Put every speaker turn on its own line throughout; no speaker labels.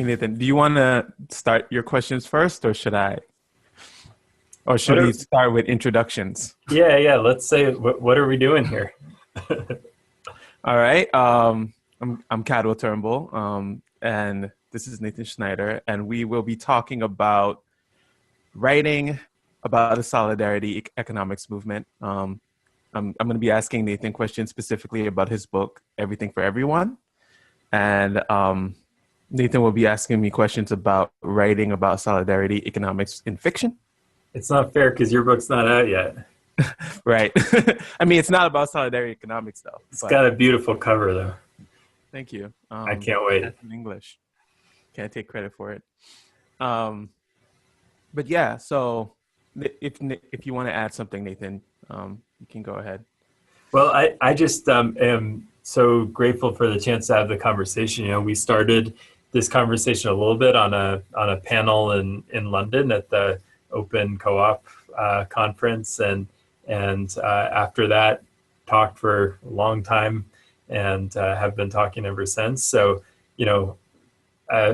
Nathan, do you want to start your questions first, or should I? Or should we start with introductions?
Yeah. Let's say, what are we doing here?
All right. I'm Cadwell Turnbull, and this is Nathan Schneider, and we will be talking about writing about the solidarity economics movement. I'm going to be asking Nathan questions specifically about his book, Everything for Everyone, and Nathan will be asking me questions about writing about solidarity economics in fiction.
It's not fair because your book's not out yet.
Right. I mean, it's not about solidarity economics, though.
It's got a beautiful cover, though.
Thank you.
I can't wait.
That's in English. Can't take credit for it. But yeah, so if you want to add something, Nathan, you can go ahead.
Well, I just am so grateful for the chance to have the conversation. You know, we started this conversation a little bit on a panel in London at the Open Co-op conference, and after that talked for a long time, and have been talking ever since. So, you know,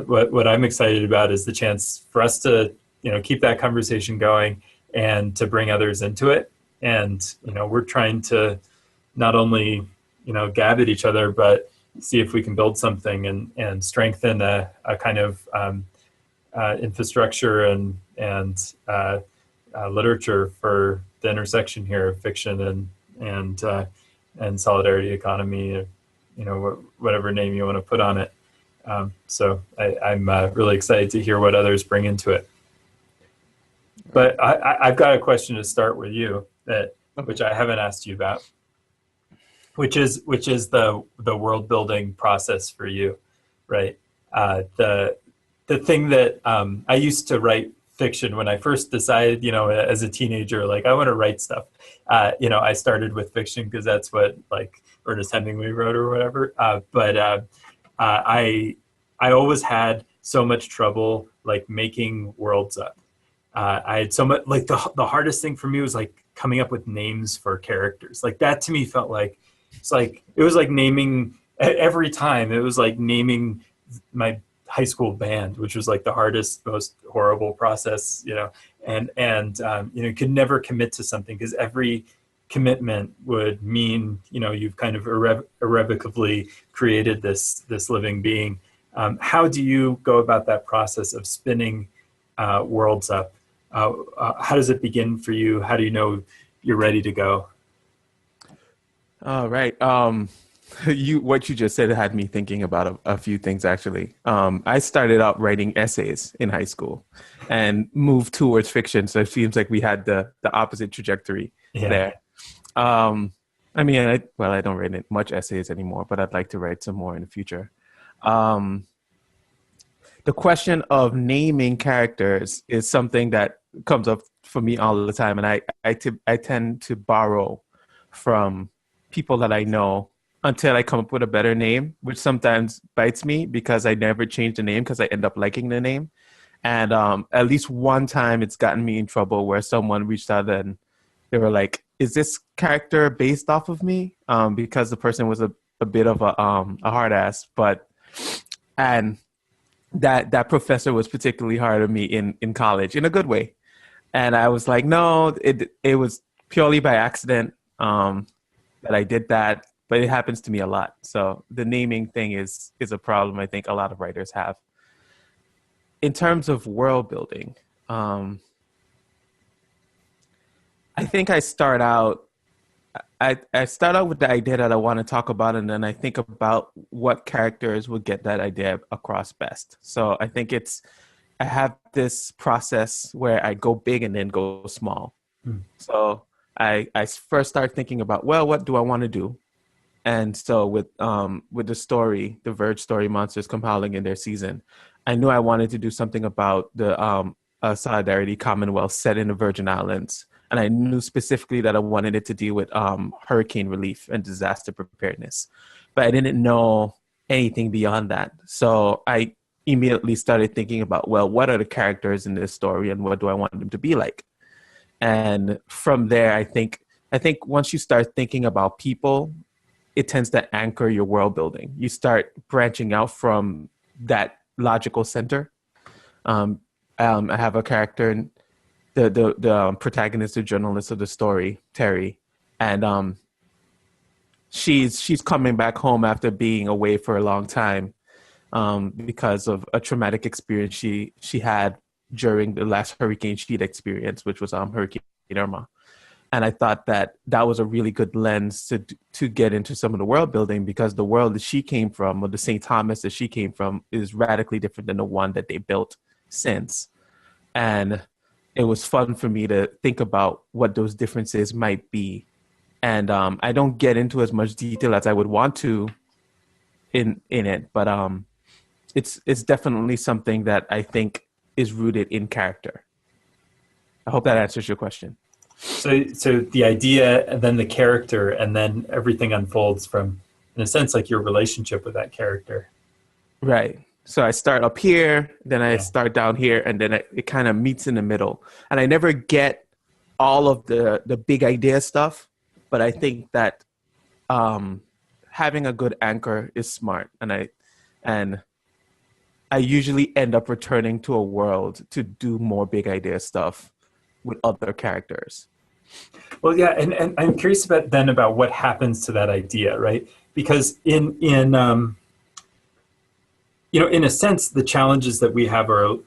what I'm excited about is the chance for us to, you know, keep that conversation going and to bring others into it. And, you know, we're trying to not only, you know, gab at each other, but see if we can build something and strengthen a kind of infrastructure and literature for the intersection here of fiction and solidarity economy, you know, whatever name you want to put on it. So I'm really excited to hear what others bring into it. But I've got a question to start with you which I haven't asked you about, which is the world building process for you, right? The thing that I used to write fiction when I first decided, you know, as a teenager, like I want to write stuff. You know, I started with fiction because that's what like Ernest Hemingway wrote or whatever. But I always had so much trouble like making worlds up. I had so much, like the hardest thing for me was like coming up with names for characters. Like that to me felt like, it was like naming every time. It was like naming my high school band, which was like the hardest, most horrible process, you know, and you know, you could never commit to something because every commitment would mean, you know, you've kind of irrevocably created this living being. How do you go about that process of spinning worlds up? How does it begin for you? How do you know you're ready to go?
All right. What you just said had me thinking about a few things, actually. I started out writing essays in high school and moved towards fiction. So it seems like we had the opposite trajectory there. I mean, I don't write much essays anymore, but I'd like to write some more in the future. The question of naming characters is something that comes up for me all the time. And I tend to borrow from people that I know until I come up with a better name, which sometimes bites me because I never change the name because I end up liking the name. And at least one time it's gotten me in trouble where someone reached out and they were like, is this character based off of me? Because the person was a bit of a hard ass, and that professor was particularly hard on me in college in a good way. And I was like, no, it was purely by accident that I did that, but it happens to me a lot. So the naming thing is a problem I think a lot of writers have. In terms of world building, I think I start out with the idea that I want to talk about, and then I think about what characters would get that idea across best. So I think I have this process where I go big and then go small. So I first start thinking about, well, what do I want to do? And so with the story, the Verge story, Monsters Come Howling in their season, I knew I wanted to do something about the Solidarity Commonwealth set in the Virgin Islands. And I knew specifically that I wanted it to deal with hurricane relief and disaster preparedness. But I didn't know anything beyond that. So I immediately started thinking about, well, what are the characters in this story and what do I want them to be like? And from there, I think once you start thinking about people, it tends to anchor your world building. You start branching out from that logical center. Um, I have a character, in the protagonist, the journalist of the story, Terry, and she's coming back home after being away for a long time, because of a traumatic experience she had during the last hurricane she'd experienced, which was Hurricane Irma. And I thought that that was a really good lens to get into some of the world building, because the world that she came from, or the St. Thomas that she came from, is radically different than the one that they built since. And it was fun for me to think about what those differences might be. And I don't get into as much detail as I would want to in it, but it's definitely something that I think is rooted in character. I hope that answers your question.
So the idea, and then the character, and then everything unfolds from, in a sense, like your relationship with that character.
Right. So I start up here, then I
Yeah.
start down here, and then it kind of meets in the middle. And I never get all of the big idea stuff, but I think that having a good anchor is smart. And I usually end up returning to a world to do more big idea stuff with other characters.
Well, yeah, and I'm curious about what happens to that idea, right? Because in a sense, the challenges that we have are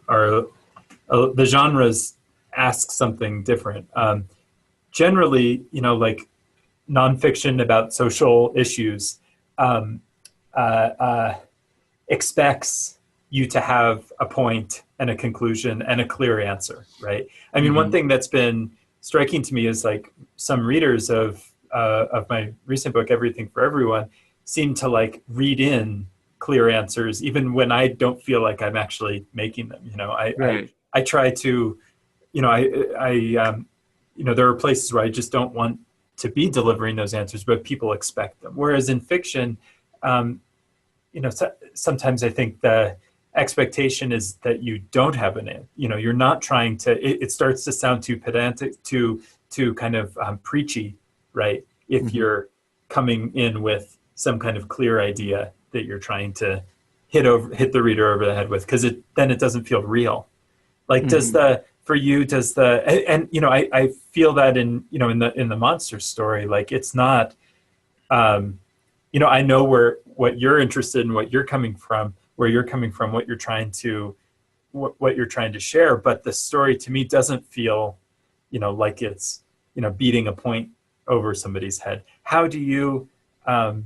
the genres ask something different. Generally, like nonfiction about social issues expects you to have a point and a conclusion and a clear answer, right? I mean, one thing that's been striking to me is like some readers of my recent book, Everything for Everyone, seem to like read in clear answers, even when I don't feel like I'm actually making them.
Right.
I try to, there are places where I just don't want to be delivering those answers, but people expect them. Whereas in fiction, sometimes I think the expectation is that you don't have an answer. You're not trying to. It starts to sound too pedantic, too kind of preachy, right? If you're coming in with some kind of clear idea that you're trying to hit the reader over the head with, because then it doesn't feel real. Like I feel that in the monster story, like it's not. I know what you're interested in, what you're coming from, where you're coming from, what you're trying to share. But the story to me doesn't feel, like it's, beating a point over somebody's head. How do you, do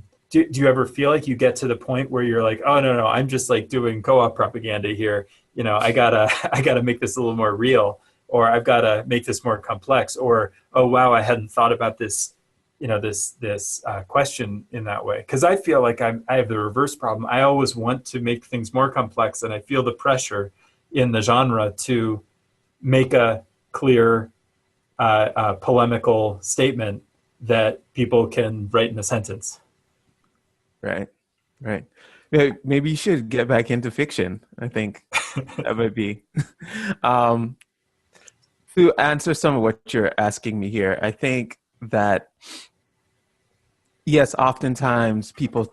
you ever feel like you get to the point where you're like, oh, no, I'm just like doing co-op propaganda here. I gotta make this a little more real, or I've got to make this more complex, or, oh, wow, I hadn't thought about this, this question in that way. Because I feel like I have the reverse problem. I always want to make things more complex, and I feel the pressure in the genre to make a clear, polemical statement that people can write in a sentence.
Right. Maybe you should get back into fiction. I think that might be. To answer some of what you're asking me here, I think that yes, oftentimes people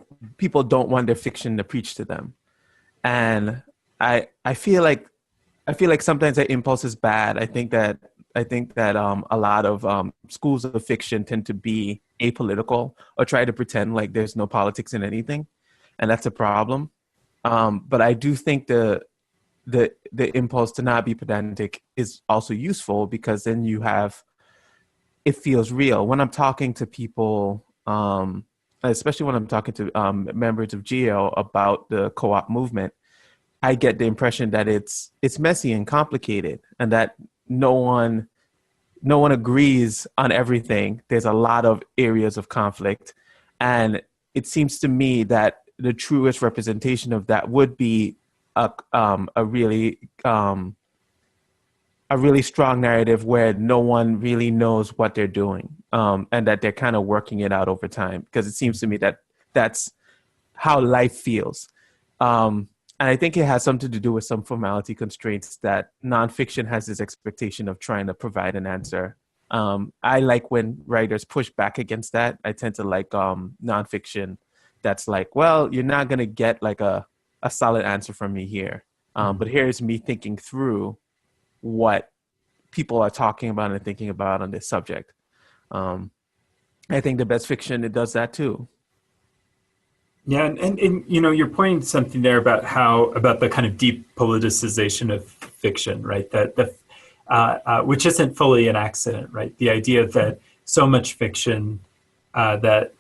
don't want their fiction to preach to them, and I feel like sometimes that impulse is bad. I think that a lot of schools of fiction tend to be apolitical or try to pretend like there's no politics in anything, and that's a problem. But I do think the impulse to not be pedantic is also useful, because then it feels real. When I'm talking to people, especially when I'm talking to members of GEO about the co-op movement, I get the impression that it's messy and complicated, and that no one agrees on everything. There's a lot of areas of conflict, and it seems to me that the truest representation of that would be a really strong narrative where no one really knows what they're doing, and that they're kind of working it out over time. Because it seems to me that that's how life feels. And I think it has something to do with some formality constraints that nonfiction has this expectation of trying to provide an answer. I like when writers push back against that. I tend to like nonfiction that's like, well, you're not going to get like a a solid answer from me here. But here's me thinking through what people are talking about and thinking about on this subject. I think the best fiction, it does that too.
Yeah, and you're pointing to something there about about the kind of deep politicization of fiction, right? Which isn't fully an accident, right? The idea that so much fiction that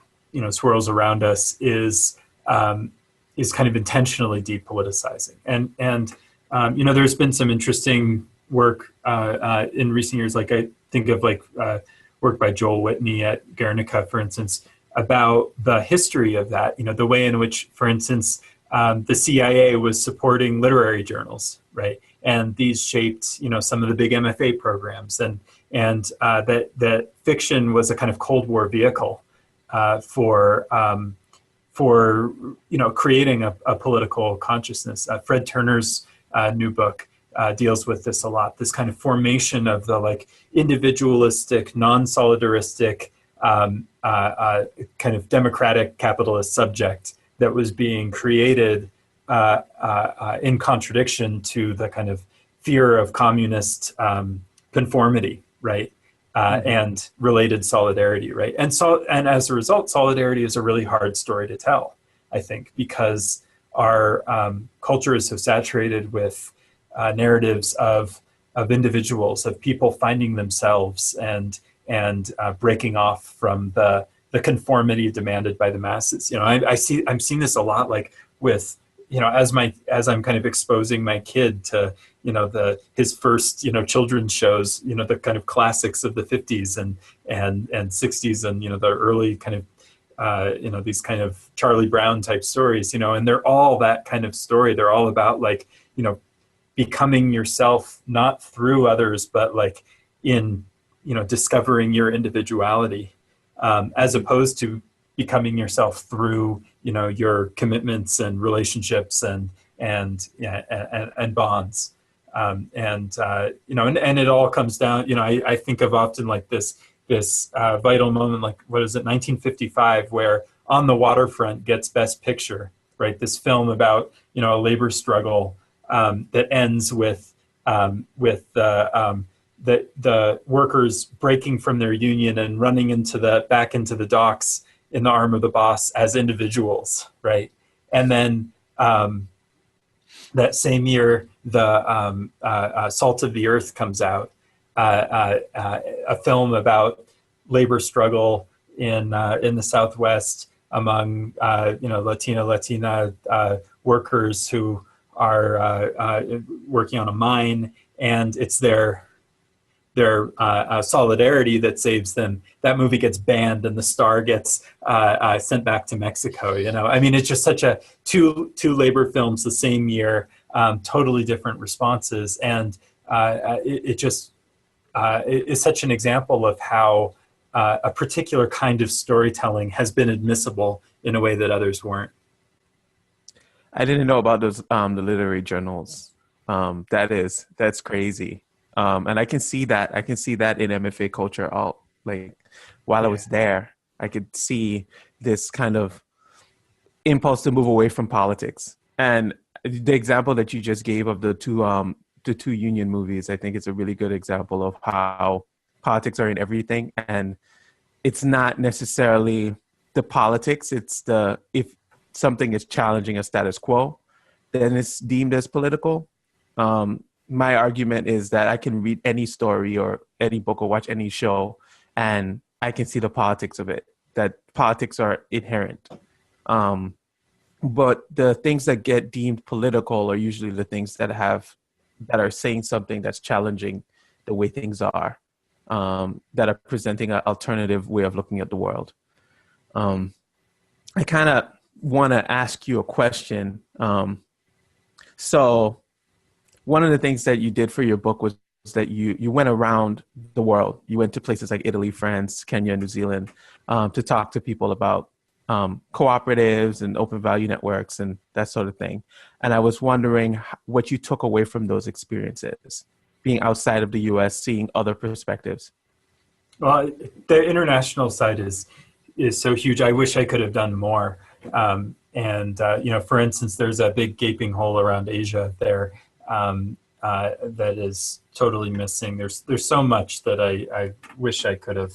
swirls around us is kind of intentionally depoliticizing, and there's been some interesting work in recent years, like I think of work by Joel Whitney at Guernica, for instance, about the history of that, the way in which, for instance, the CIA was supporting literary journals, right? And these shaped, some of the big MFA programs, and that fiction was a kind of Cold War vehicle for creating a political consciousness. Fred Turner's new book deals with this a lot. This kind of formation of the individualistic, non-solidaristic, kind of democratic capitalist subject that was being created in contradiction to the kind of fear of communist conformity, right? And related solidarity, right? And as a result, solidarity is a really hard story to tell, I think, because our culture is so saturated with narratives of individuals, of people finding themselves and breaking off from the conformity demanded by the masses. I'm seeing this a lot, with as I'm kind of exposing my kid to his first children's shows, the kind of classics of the 50s and 60s, and the early kind of these kind of Charlie Brown type stories, and they're all that kind of story. They're all about becoming yourself, not through others, but in discovering your individuality, as opposed to becoming yourself through your commitments and relationships and bonds, and it all comes down. I think of often this vital moment, what is it, 1955, where On the Waterfront gets Best Picture, right? This film about a labor struggle that ends with the workers breaking from their union and running back into the docks in the arm of the boss as individuals, right? And then that same year, the Salt of the Earth comes out, a film about labor struggle in the Southwest among Latina workers who are working on a mine, and it's their solidarity that saves them. That movie gets banned, and the star gets sent back to Mexico. It's just such a two labor films the same year, totally different responses, and it is such an example of how a particular kind of storytelling has been admissible in a way that others weren't.
I didn't know about those the literary journals. That's crazy. And I can see that. I can see that in MFA culture. While I was there, I could see this kind of impulse to move away from politics. And the example that you just gave of the two union movies, I think it's a really good example of how politics are in everything. And it's not necessarily the politics. It's if something is challenging a status quo, then it's deemed as political. My argument is that I can read any story or any book or watch any show, and I can see the politics of it, that politics are inherent. But the things that get deemed political are usually the things that are saying something that's challenging the way things are, that are presenting an alternative way of looking at the world. I kind of want to ask you a question. So one of the things that you did for your book was that you went around the world. You went to places like Italy, France, Kenya, New Zealand, to talk to people about cooperatives and open value networks and that sort of thing. And I was wondering what you took away from those experiences, being outside of the US, seeing other perspectives.
Well, the international side is so huge. I wish I could have done more. for instance, there's a big gaping hole around Asia there that is totally missing. There's so much that I wish I could have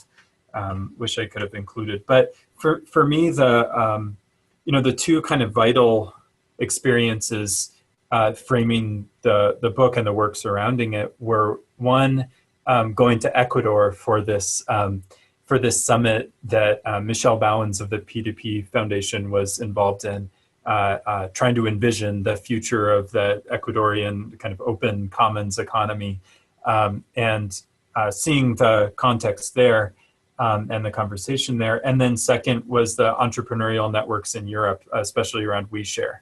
included. But for me, the two kind of vital experiences framing the book and the work surrounding it were, one, going to Ecuador for this summit that Michelle Bowens of the P2P Foundation was involved in, trying to envision the future of the Ecuadorian kind of open commons economy, and seeing the context there and the conversation there. And then second was the entrepreneurial networks in Europe, especially around WeShare.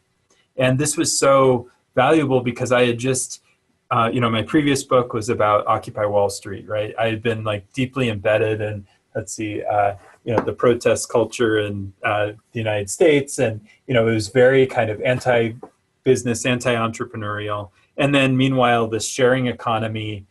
And this was so valuable because I had just, my previous book was about Occupy Wall Street, right? I had been like deeply embedded in, the protest culture in the United States. And, it was very kind of anti-business, anti-entrepreneurial. And then meanwhile, this sharing economy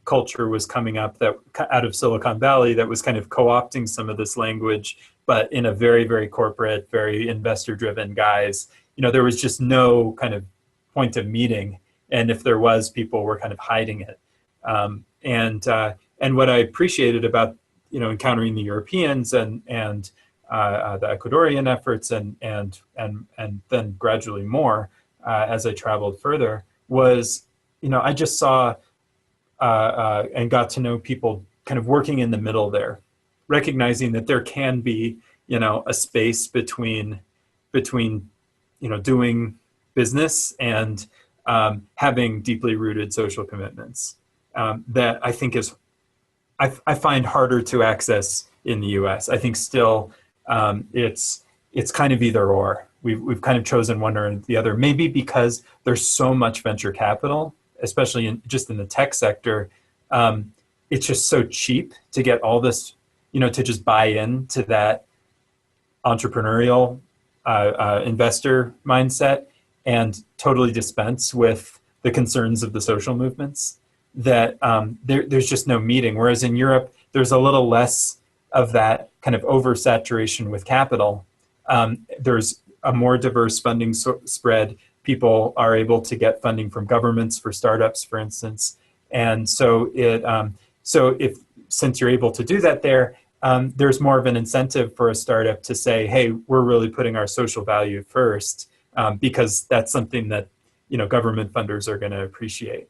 culture was coming up that out of Silicon Valley that was kind of co-opting some of this language, but in a very, very corporate, very investor-driven guise. There was just no kind of point of meeting. And if there was, people were kind of hiding it. And what I appreciated about, encountering the Europeans and the Ecuadorian efforts and then gradually more as I traveled further was, I just saw and got to know people kind of working in the middle there, recognizing that there can be, a space between doing business and having deeply rooted social commitments that I think I find harder to access in the U.S. I think still it's kind of either or. We've kind of chosen one or the other, maybe because there's so much venture capital, especially just in the tech sector. It's just so cheap to get all this, to just buy into that entrepreneurial investor mindset and totally dispense with the concerns of the social movements, that there's just no meeting. Whereas in Europe, there's a little less of that kind of oversaturation with capital. There's a more diverse funding spread. People are able to get funding from governments for startups, for instance. And so since you're able to do that there, there's more of an incentive for a startup to say, hey, we're really putting our social value first, because that's something that, government funders are going to appreciate.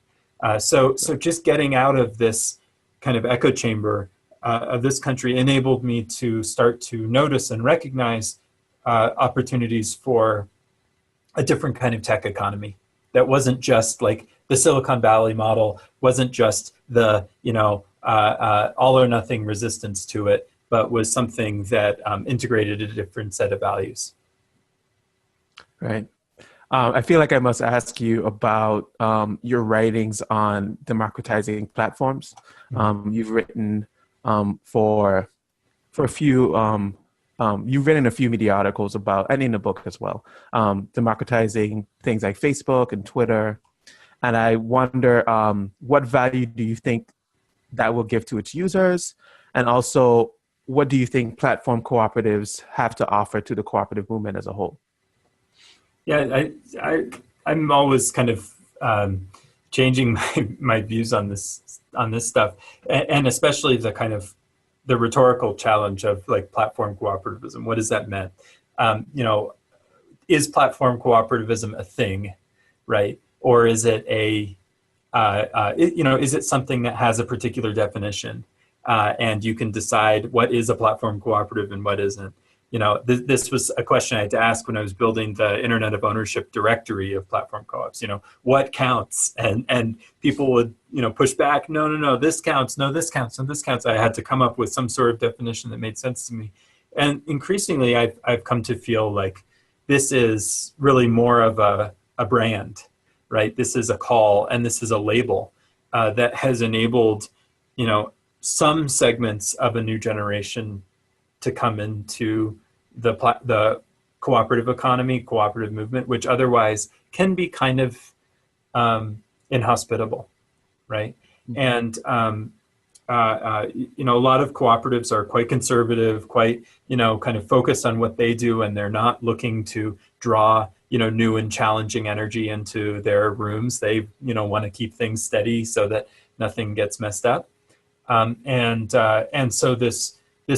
So just getting out of this kind of echo chamber of this country enabled me to start to notice and recognize opportunities for a different kind of tech economy that wasn't just like the Silicon Valley model, wasn't just the, all or nothing resistance to it, but was something that integrated a different set of values.
Right. I feel like I must ask you about your writings on democratizing platforms. You've written for a few, you've written a few media articles about, and in the book as well, democratizing things like Facebook and Twitter. And I wonder, what value do you think that will give to its users? And also, what do you think platform cooperatives have to offer to the cooperative movement as a whole?
Yeah, I'm always kind of changing my views on this stuff, and especially the kind of the rhetorical challenge of like platform cooperativism. What does that mean? Is platform cooperativism a thing, right? Or is it is it something that has a particular definition, and you can decide what is a platform cooperative and what isn't? This was a question I had to ask when I was building the Internet of Ownership directory of platform co-ops. What counts? And people would, push back. No, this counts. No, this counts. No, this counts. I had to come up with some sort of definition that made sense to me. And increasingly, I've come to feel like this is really more of a brand, right? This is a call and this is a label that has enabled, some segments of a new generation to come into the cooperative economy, cooperative movement, which otherwise can be kind of inhospitable, right? And a lot of cooperatives are quite conservative, quite, kind of focused on what they do, and they're not looking to draw, new and challenging energy into their rooms. They, want to keep things steady so that nothing gets messed up. And so this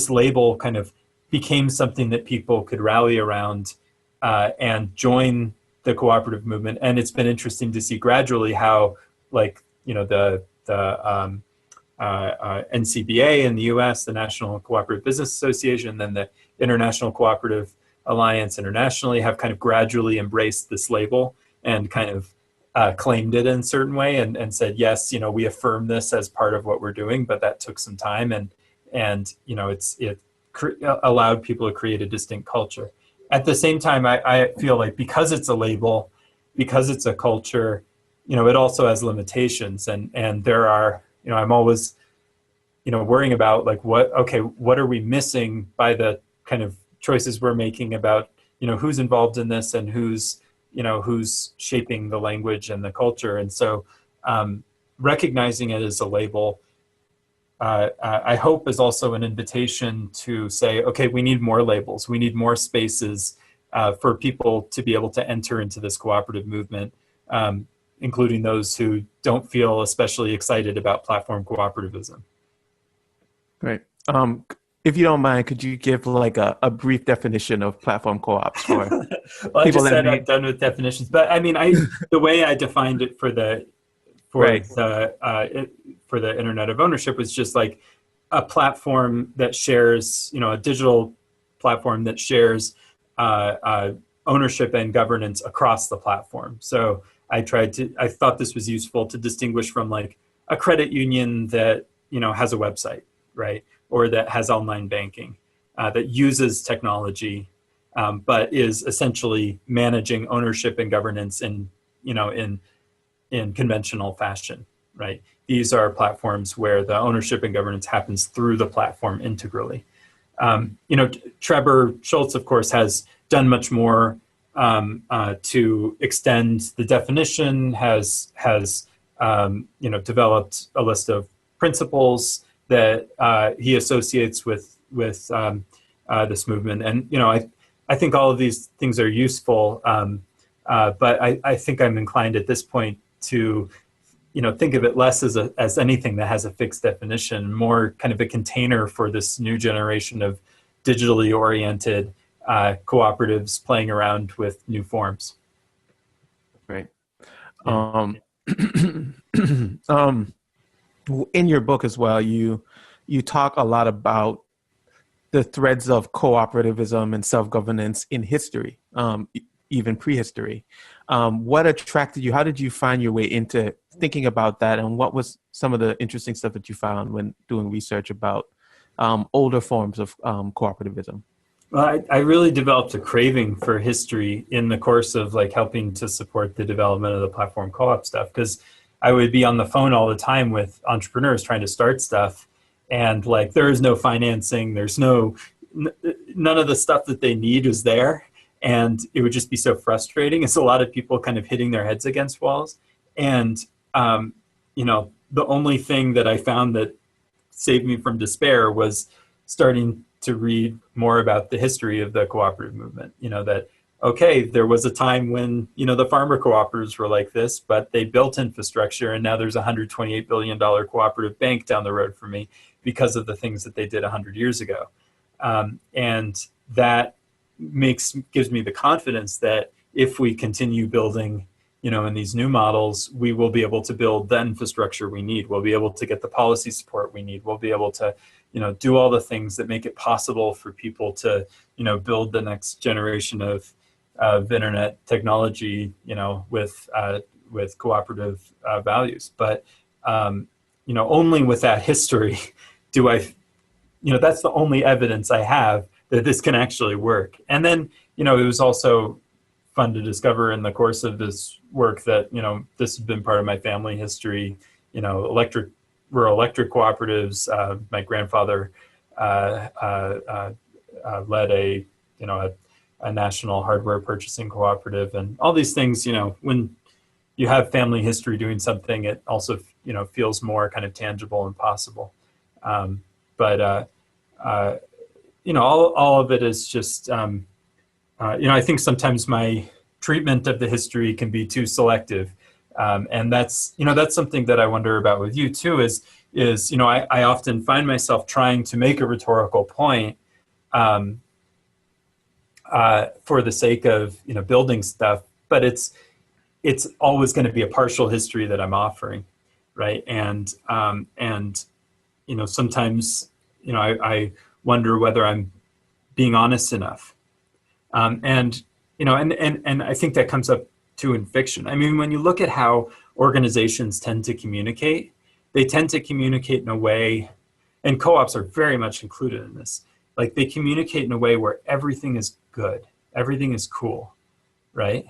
label kind of became something that people could rally around and join the cooperative movement. And it's been interesting to see gradually how, like, the NCBA in the US, the National Cooperative Business Association, then the International Cooperative Alliance internationally have kind of gradually embraced this label and kind of claimed it in a certain way and said, yes, we affirm this as part of what we're doing, but that took some time and it allowed people to create a distinct culture. At the same time, I feel like because it's a label, because it's a culture, it also has limitations, and there are, I'm always, worrying about like what are we missing by the kind of choices we're making about, who's involved in this and who's shaping the language and the culture. And so recognizing it as a label, I hope is also an invitation to say, okay, we need more labels. We need more spaces for people to be able to enter into this cooperative movement, including those who don't feel especially excited about platform cooperativism.
Great. If you don't mind, could you give like a brief definition of platform co-ops for
well, I just said I'm done with definitions, but I mean, the way I defined it for the Internet of Ownership was just like a platform that shares, a digital platform that shares ownership and governance across the platform. So I thought this was useful to distinguish from like a credit union that, has a website, right? Or that has online banking, that uses technology, but is essentially managing ownership and governance in conventional fashion, right? These are platforms where the ownership and governance happens through the platform integrally. Trevor Schultz, of course, has done much more to extend the definition, has developed a list of principles that he associates with this movement. And, I think all of these things are useful, but I think I'm inclined at this point to, think of it less as anything that has a fixed definition, more kind of a container for this new generation of digitally oriented cooperatives playing around with new forms.
Right. In your book as well, you talk a lot about the threads of cooperativism and self-governance in history, even prehistory. What attracted you? How did you find your way into thinking about that? And what was some of the interesting stuff that you found when doing research about older forms of cooperativism?
Well, I really developed a craving for history in the course of like helping to support the development of the platform co-op stuff, because I would be on the phone all the time with entrepreneurs trying to start stuff, and like there is no financing, there's none of the stuff that they need is there, and it would just be so frustrating. It's a lot of people kind of hitting their heads against walls, and the only thing that I found that saved me from despair was starting to read more about the history of the cooperative movement. That okay, there was a time when, the farmer cooperatives were like this, but they built infrastructure, and now there's a $128 billion cooperative bank down the road from me because of the things that they did 100 years ago. And that gives me the confidence that if we continue building, in these new models, we will be able to build the infrastructure we need. We'll be able to get the policy support we need. We'll be able to, do all the things that make it possible for people to, build the next generation of internet technology, with cooperative values. But only with that history do I, that's the only evidence I have that this can actually work. And then, it was also fun to discover in the course of this work that, this has been part of my family history, rural electric cooperatives. My grandfather led a national hardware purchasing cooperative, and all these things, when you have family history doing something, it also, feels more kind of tangible and possible. But all of it is just I think sometimes my treatment of the history can be too selective, and that's something that I wonder about with you too. I often find myself trying to make a rhetorical point um, for the sake of building stuff, but it's always going to be a partial history that I'm offering, right? And sometimes I wonder whether I'm being honest enough. And I think that comes up too in fiction. I mean, when you look at how organizations tend to communicate, they tend to communicate in a way, and co-ops are very much included in this. Like they communicate in a way where everything is good, everything is cool, right?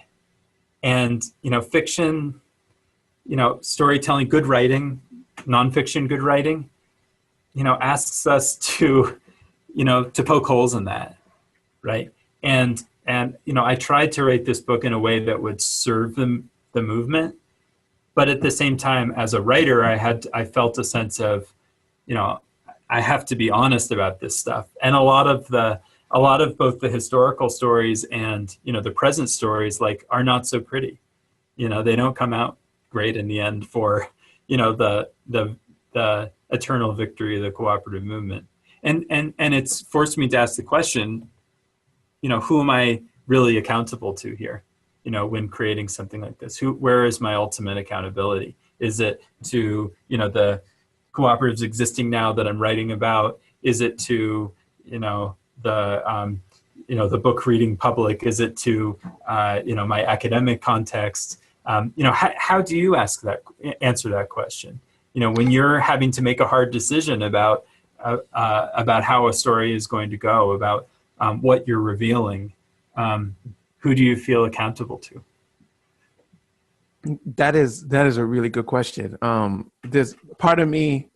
And fiction, storytelling, good writing, nonfiction, good writing, asks us to, to poke holes in that, right? And I tried to write this book in a way that would serve the movement, but at the same time, as a writer, I felt a sense of, I have to be honest about this stuff. And a lot of both the historical stories and the present stories are not so pretty. They don't come out great in the end for the eternal victory of the cooperative movement. And it's forced me to ask the question, who am I really accountable to here? When creating something like this, where is my ultimate accountability? Is it to, the cooperatives existing now that I'm writing about? Is it to, the book reading public? Is it to, my academic context? How do you answer that question? When you're having to make a hard decision about how a story is going to go, about what you're revealing, who do you feel accountable to?
That is a really good question. There's part of me,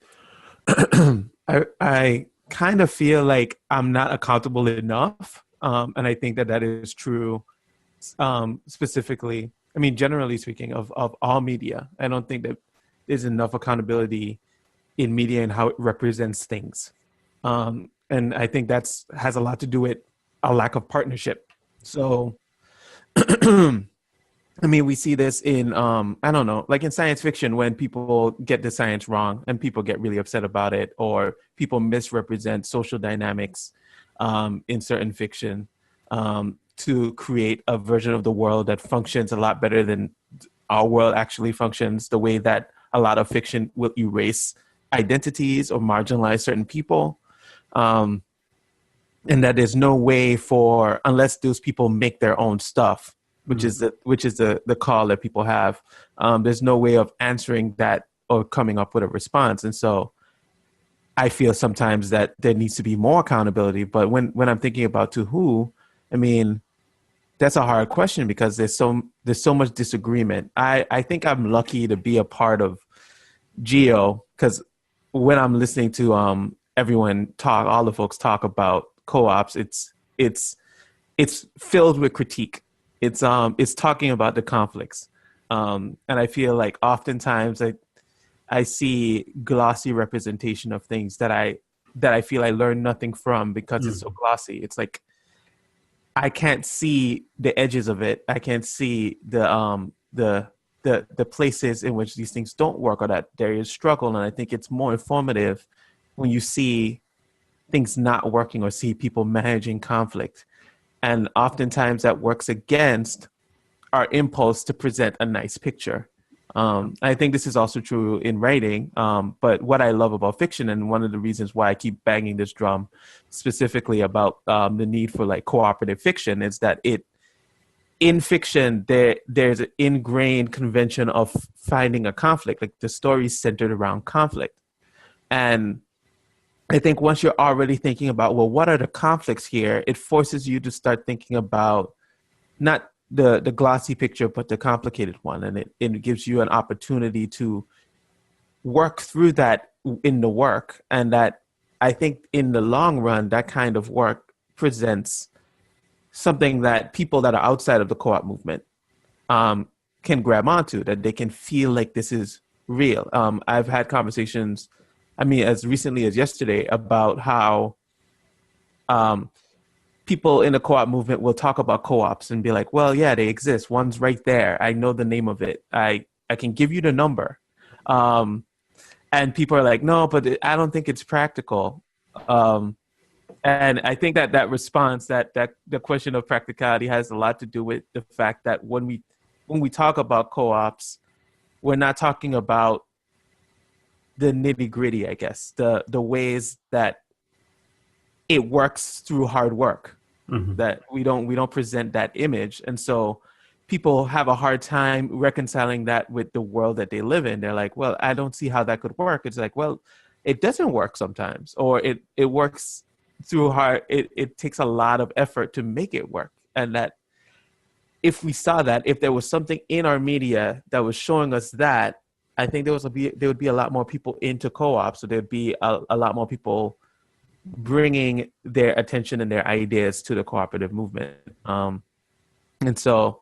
I kind of feel like I'm not accountable enough, and I think that is true. Specifically, I mean, generally speaking, of all media, I don't think that there's enough accountability in media and how it represents things, and I think has a lot to do with a lack of partnership. So. I mean, we see this in, I don't know, like in science fiction, when people get the science wrong and people get really upset about it, or people misrepresent social dynamics in certain fiction to create a version of the world that functions a lot better than our world actually functions, the way that a lot of fiction will erase identities or marginalize certain people. And that there's no way unless those people make their own stuff, which is the call that people have. There's no way of answering that or coming up with a response. And so I feel sometimes that there needs to be more accountability. But when I'm thinking about to who, I mean, that's a hard question because there's so much disagreement. I think I'm lucky to be a part of Geo, because when I'm listening to everyone talk, all the folks talk about co-ops, it's filled with critique. It's talking about the conflicts, and I feel like oftentimes I see glossy representation of things that I feel I learn nothing from because it's so glossy. It's like I can't see the edges of it. I can't see the places in which these things don't work or that there is struggle. And I think it's more informative when you see things not working or see people managing conflict. And oftentimes that works against our impulse to present a nice picture. I think this is also true in writing. But what I love about fiction, and one of the reasons why I keep banging this drum specifically about the need for like cooperative fiction, is that in fiction, there's an ingrained convention of finding a conflict, like the story's centered around conflict. And I think once you're already thinking about, well, what are the conflicts here? It forces you to start thinking about not the glossy picture, but the complicated one. And it gives you an opportunity to work through that in the work. And that I think in the long run, that kind of work presents something that people that are outside of the co-op movement can grab onto, that they can feel like this is real. I've had conversations I mean, as recently as yesterday, about how um, people in the co-op movement will talk about co-ops and be like, well, yeah, they exist. One's right there. I know the name of it. I can give you the number. Um, and people are like, no, but I don't think it's practical. Um, and I think that that response, that the question of practicality has a lot to do with the fact that when we talk about co-ops, we're not talking about the nitty gritty, I guess, the ways that it works through hard work.
Mm-hmm.
That we don't present that image, and so people have a hard time reconciling that with the world that they live in. They're like, well, I don't see how that could work. It's like, well, it doesn't work sometimes, or it works through hard. It takes a lot of effort to make it work, and that if we saw that, if there was something in our media that was showing us that, I think there would be a lot more people into co-ops. So there'd be a lot more people bringing their attention and their ideas to the cooperative movement. And so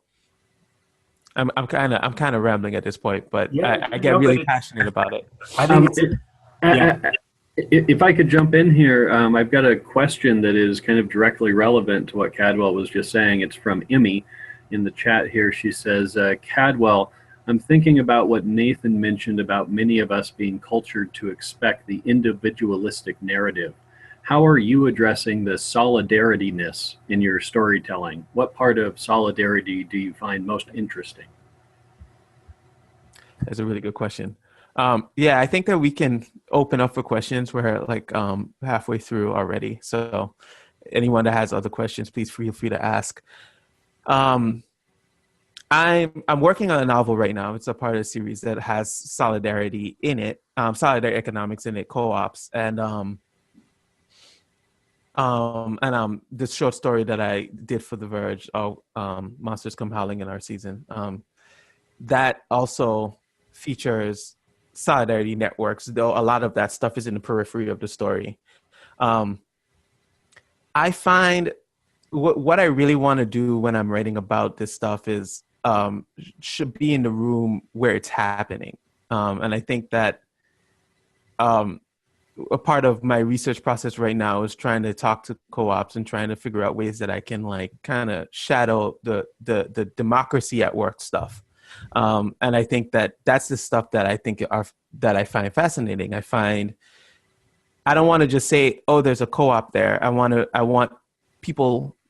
I'm kind of rambling at this point, but
Yeah,
I get
no, but
really
it's,
passionate about it.
I think it's, yeah.
If I could jump in here, I've got a question that is kind of directly relevant to what Cadwell was just saying. It's from Emmy in the chat here. She says, Cadwell, I'm thinking about what Nathan mentioned about many of us being cultured to expect the individualistic narrative. How are you addressing the solidariness in your storytelling? What part of solidarity do you find most interesting?
That's a really good question. Yeah, I think that we can open up for questions. We're like halfway through already. So anyone that has other questions, please feel free to ask. I'm working on a novel right now. It's a part of a series that has solidarity in it, solidarity economics in it, co-ops, and the short story that I did for the Verge, Monsters Come Howling in our season, that also features solidarity networks, though a lot of that stuff is in the periphery of the story. I find what I really want to do when I'm writing about this stuff is should be in the room where it's happening. And I think that a part of my research process right now is trying to talk to co-ops and trying to figure out ways that I can like kind of shadow the democracy at work stuff. And I think that that's the stuff that that I find fascinating. I don't want to just say, oh, there's a co-op there. I want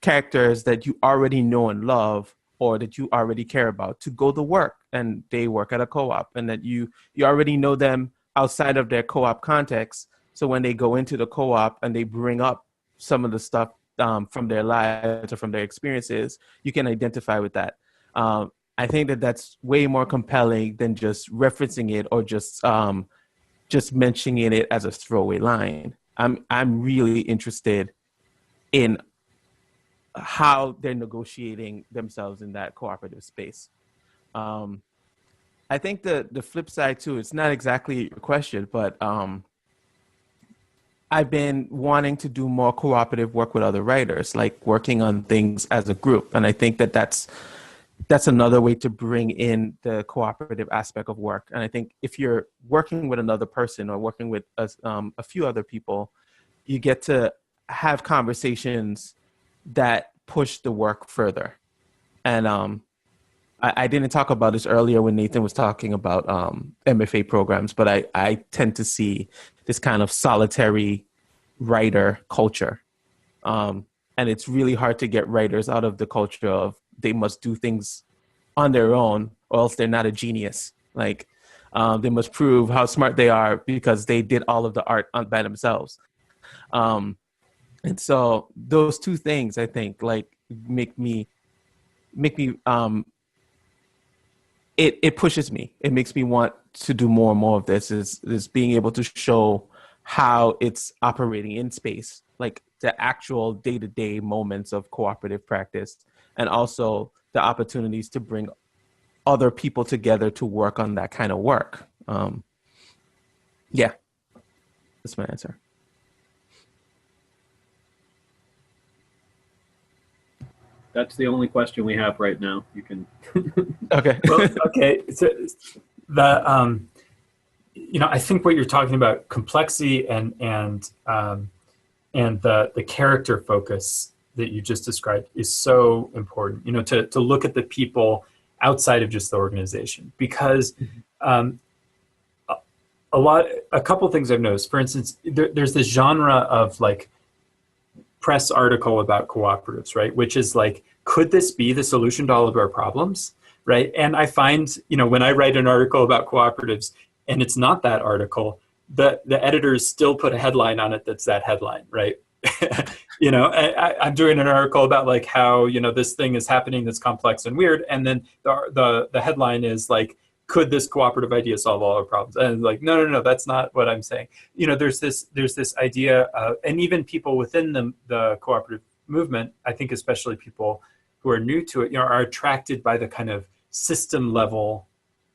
characters that you already know and love, or that you already care about, to go to work, and they work at a co-op, and that you already know them outside of their co-op context. So when they go into the co-op and they bring up some of the stuff from their lives or from their experiences, you can identify with that. I think that that's way more compelling than just referencing it or just mentioning it as a throwaway line. I'm really interested in how they're negotiating themselves in that cooperative space. I think the flip side too, it's not exactly a question, but I've been wanting to do more cooperative work with other writers, like working on things as a group. And I think that that's another way to bring in the cooperative aspect of work. And I think if you're working with another person or working with a few other people, you get to have conversations that push the work further. And I didn't talk about this earlier when Nathan was talking about MFA programs, but I tend to see this kind of solitary writer culture. And it's really hard to get writers out of the culture of they must do things on their own or else they're not a genius. Like they must prove how smart they are because they did all of the art by themselves. And so those two things, I think, like make me it pushes me. It makes me want to do more and more of this, is being able to show how it's operating in space, like the actual day-to-day moments of cooperative practice, and also the opportunities to bring other people together to work on that kind of work. Yeah, that's my answer.
That's the only question we have right now. You can.
Okay.
Well, okay. So the I think what you're talking about, complexity and the character focus that you just described is so important. To look at the people outside of just the organization, because a couple things I've noticed. For instance, there's this genre of like press article about cooperatives, right? Which is like, could this be the solution to all of our problems, right? And I find, when I write an article about cooperatives and it's not that article, the editors still put a headline on it that's that headline, right? I'm doing an article about like how, this thing is happening that's complex and weird, and then the headline is like, could this cooperative idea solve all our problems? And like, no, that's not what I'm saying. There's this idea, and even people within the cooperative movement, I think especially people who are new to it, are attracted by the kind of system level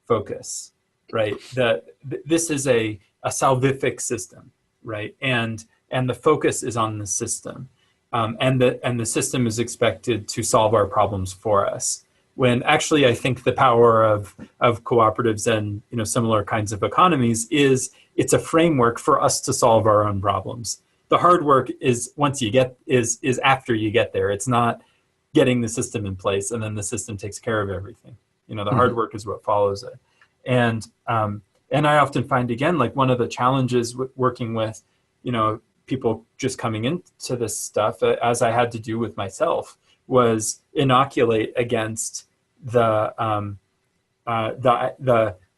focus, right? This is a salvific system, right? And the focus is on the system, and the system is expected to solve our problems for us. When actually, I think the power of cooperatives and similar kinds of economies is it's a framework for us to solve our own problems. The hard work is is after you get there. It's not getting the system in place and then the system takes care of everything. The hard work is what follows it. And I often find, again, like one of the challenges working with people just coming into this stuff, as I had to do with myself, was inoculate against the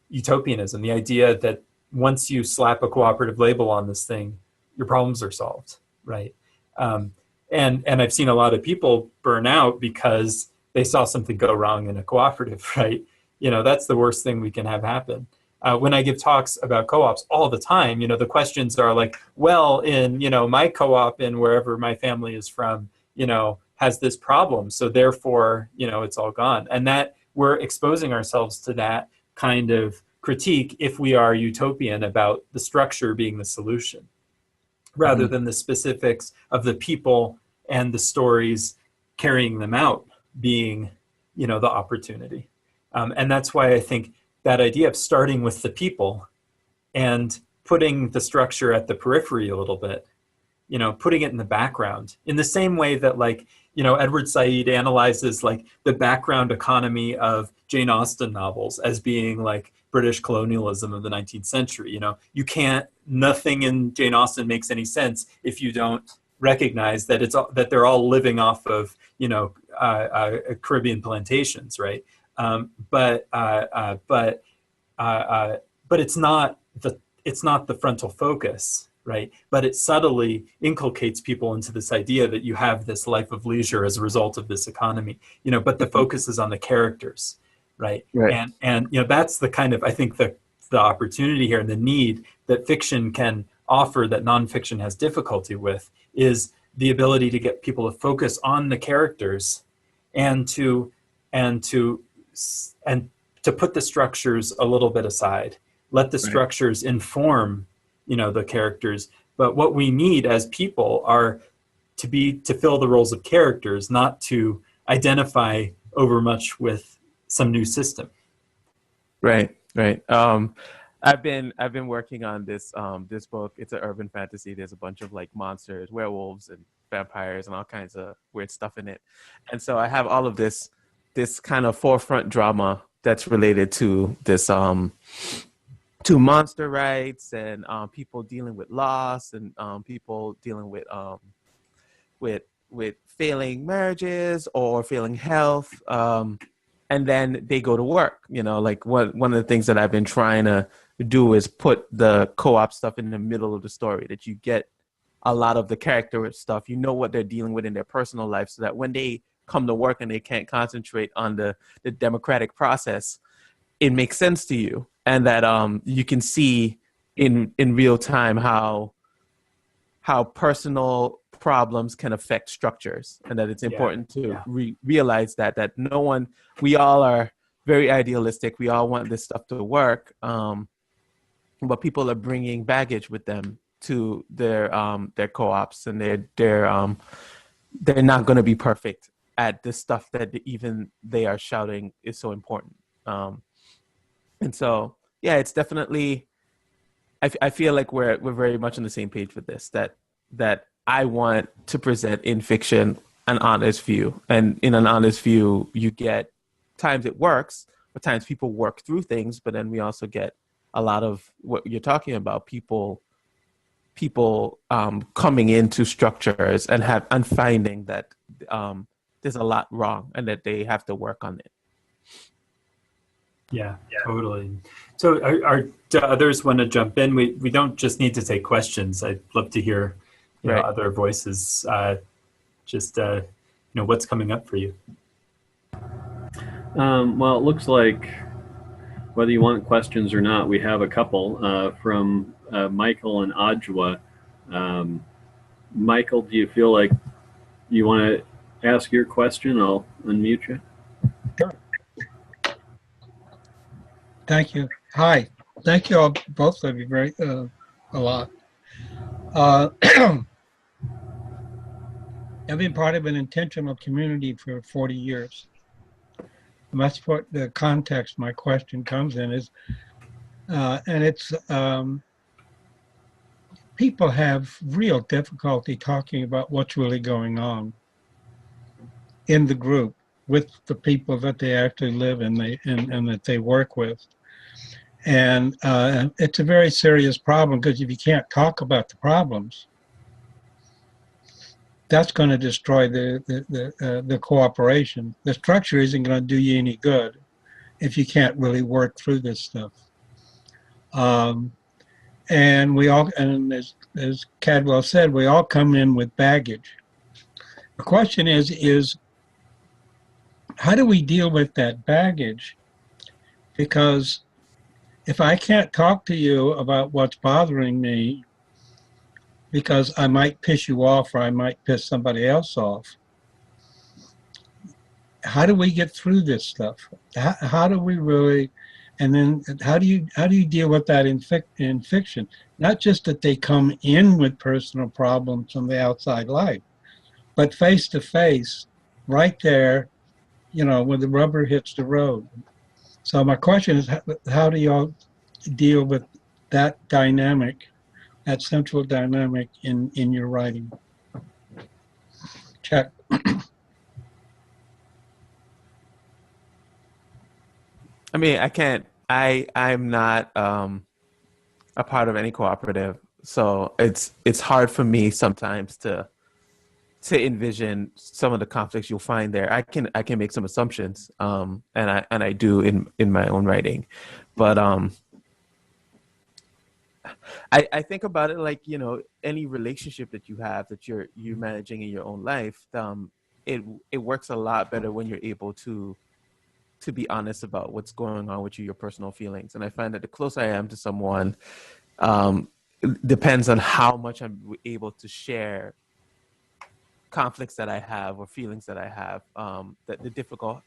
utopianism, the idea that once you slap a cooperative label on this thing, your problems are solved, right? And I've seen a lot of people burn out because they saw something go wrong in a cooperative, right? That's the worst thing we can have happen. When I give talks about co-ops all the time, the questions are like, well, in, my co-op in wherever my family is from, has this problem. So therefore, it's all gone. And that we're exposing ourselves to that kind of critique if we are utopian about the structure being the solution, rather than the specifics of the people and the stories carrying them out being, the opportunity. And that's why I think that idea of starting with the people and putting the structure at the periphery a little bit, putting it in the background, in the same way that like, Edward Said analyzes like the background economy of Jane Austen novels as being like British colonialism of the 19th century. Nothing in Jane Austen makes any sense if you don't recognize that that they're all living off of, Caribbean plantations, right? But it's not the frontal focus, right? But it subtly inculcates people into this idea that you have this life of leisure as a result of this economy, but the focus is on the characters, right? And that's the kind of, I think, the opportunity here and the need that fiction can offer that nonfiction has difficulty with is the ability to get people to focus on the characters and to put the structures a little bit aside, let the structures inform, the characters. But what we need as people are to fill the roles of characters, not to identify overmuch with some new system.
Right. I've been working on this this book. It's an urban fantasy. There's a bunch of like monsters, werewolves, and vampires, and all kinds of weird stuff in it. And so I have all of this kind of forefront drama that's related to this to monster rights and people dealing with loss and people dealing with failing marriages or failing health, and then they go to work. Like one of the things that I've been trying to do is put the co-op stuff in the middle of the story, that you get a lot of the character stuff, what they're dealing with in their personal life, so that when they come to work and they can't concentrate on the democratic process, it makes sense to you, and that you can see in real time how personal problems can affect structures, and that it's important to realize that no one, we all are very idealistic, we all want this stuff to work, but people are bringing baggage with them to their co-ops, and they're not going to be perfect at the stuff that even they are shouting is so important. And so, it's definitely I feel like we're very much on the same page with this. That I want to present in fiction an honest view, and in an honest view, you get times it works, but times people work through things. But then we also get a lot of what you're talking about, people coming into structures and finding that there's a lot wrong and that they have to work on it.
Yeah, totally. So do others want to jump in? We don't just need to take questions. I'd love to hear other voices. What's coming up for you?
Well, it looks like whether you want questions or not, we have a couple from Michael and Ajwa. Michael, do you feel like you want to ask your question? I'll unmute you.
Sure. Thank you. Hi. Thank you all, both of you, a lot. I've been part of an intentional community for 40 years. And that's what the context my question comes in is, and it's, people have real difficulty talking about what's really going on in the group with the people that they actually live in and that they work with. And it's a very serious problem, because if you can't talk about the problems, that's going to destroy the cooperation. The structure isn't going to do you any good if you can't really work through this stuff. And we all, and as Cadwell said, we all come in with baggage. The question is how do we deal with that baggage? Because if I can't talk to you about what's bothering me, because I might piss you off or I might piss somebody else off, how do we get through this stuff? How do we really, and then how do you deal with that in fiction? Not just that they come in with personal problems from the outside life, but face to face, right there, when the rubber hits the road. So my question is, how do y'all deal with that dynamic, that central dynamic in your writing? Check.
I mean, I'm not a part of any cooperative, so it's hard for me sometimes to envision some of the conflicts you'll find there. I can make some assumptions, and I do in my own writing, but I think about it like, any relationship that you have that you're managing in your own life, it works a lot better when you're able to be honest about what's going on with you, your personal feelings. And I find that the closer I am to someone, it depends on how much I'm able to share conflicts that I have or feelings that I have,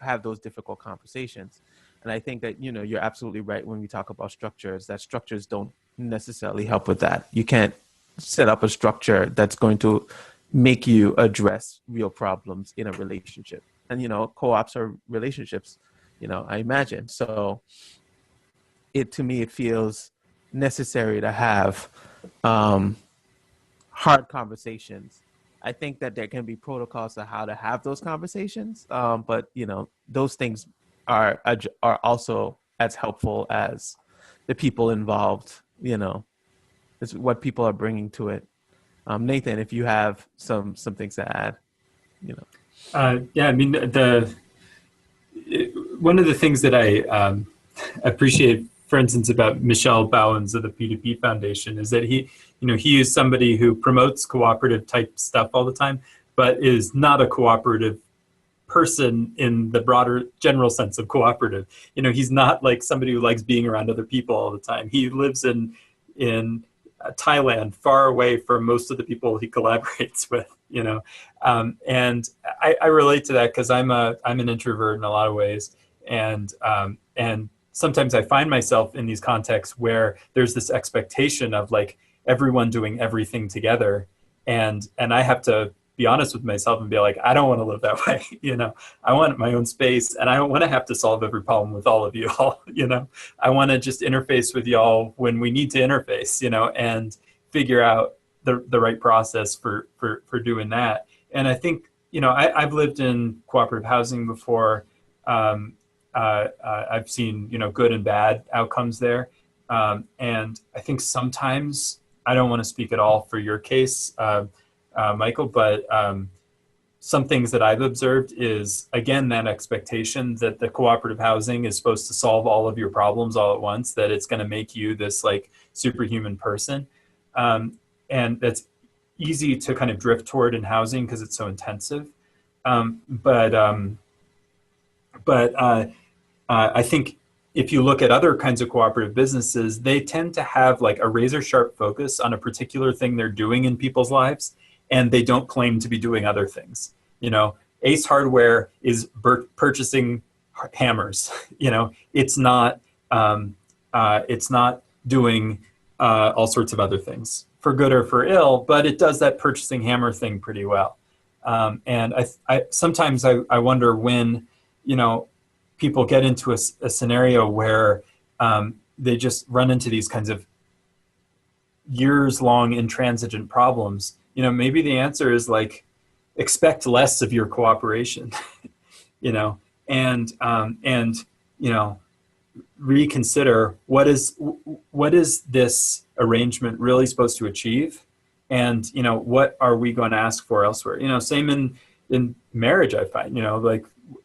have those difficult conversations. And I think that, you're absolutely right when we talk about structures, that structures don't necessarily help with that. You can't set up a structure that's going to make you address real problems in a relationship. And, co-ops are relationships, I imagine. So to me, it feels necessary to have hard conversations. I think that there can be protocols on how to have those conversations, but those things are also as helpful as the people involved. It's what people are bringing to it. Nathan, if you have some things to add,
Yeah, I mean, one of the things that I appreciate, for instance, about Michelle Bowens of the P2P Foundation is that he is somebody who promotes cooperative type stuff all the time, but is not a cooperative person in the broader general sense of cooperative. He's not like somebody who likes being around other people all the time. He lives in Thailand, far away from most of the people he collaborates with, and I relate to that because I'm an introvert in a lot of ways, and sometimes I find myself in these contexts where there's this expectation of like everyone doing everything together, and I have to be honest with myself and be like, I don't want to live that way. I want my own space, and I don't want to have to solve every problem with all of you all. I want to just interface with y'all when we need to interface, and figure out the right process for doing that. And I think, I've lived in cooperative housing before. I've seen, good and bad outcomes there. And I think sometimes, I don't want to speak at all for your case, Michael, but some things that I've observed is, again, that expectation that the cooperative housing is supposed to solve all of your problems all at once, that it's going to make you this like superhuman person. And that's easy to kind of drift toward in housing because it's so intensive. But I think if you look at other kinds of cooperative businesses, they tend to have like a razor sharp focus on a particular thing they're doing in people's lives, and they don't claim to be doing other things. Ace Hardware is purchasing hammers. It's not doing all sorts of other things for good or for ill, but it does that purchasing hammer thing pretty well. And I sometimes I wonder when, people get into a scenario where they just run into these kinds of years-long intransigent problems. Maybe the answer is like, expect less of your cooperation, and reconsider what is this arrangement really supposed to achieve, and what are we going to ask for elsewhere. Same in marriage. I find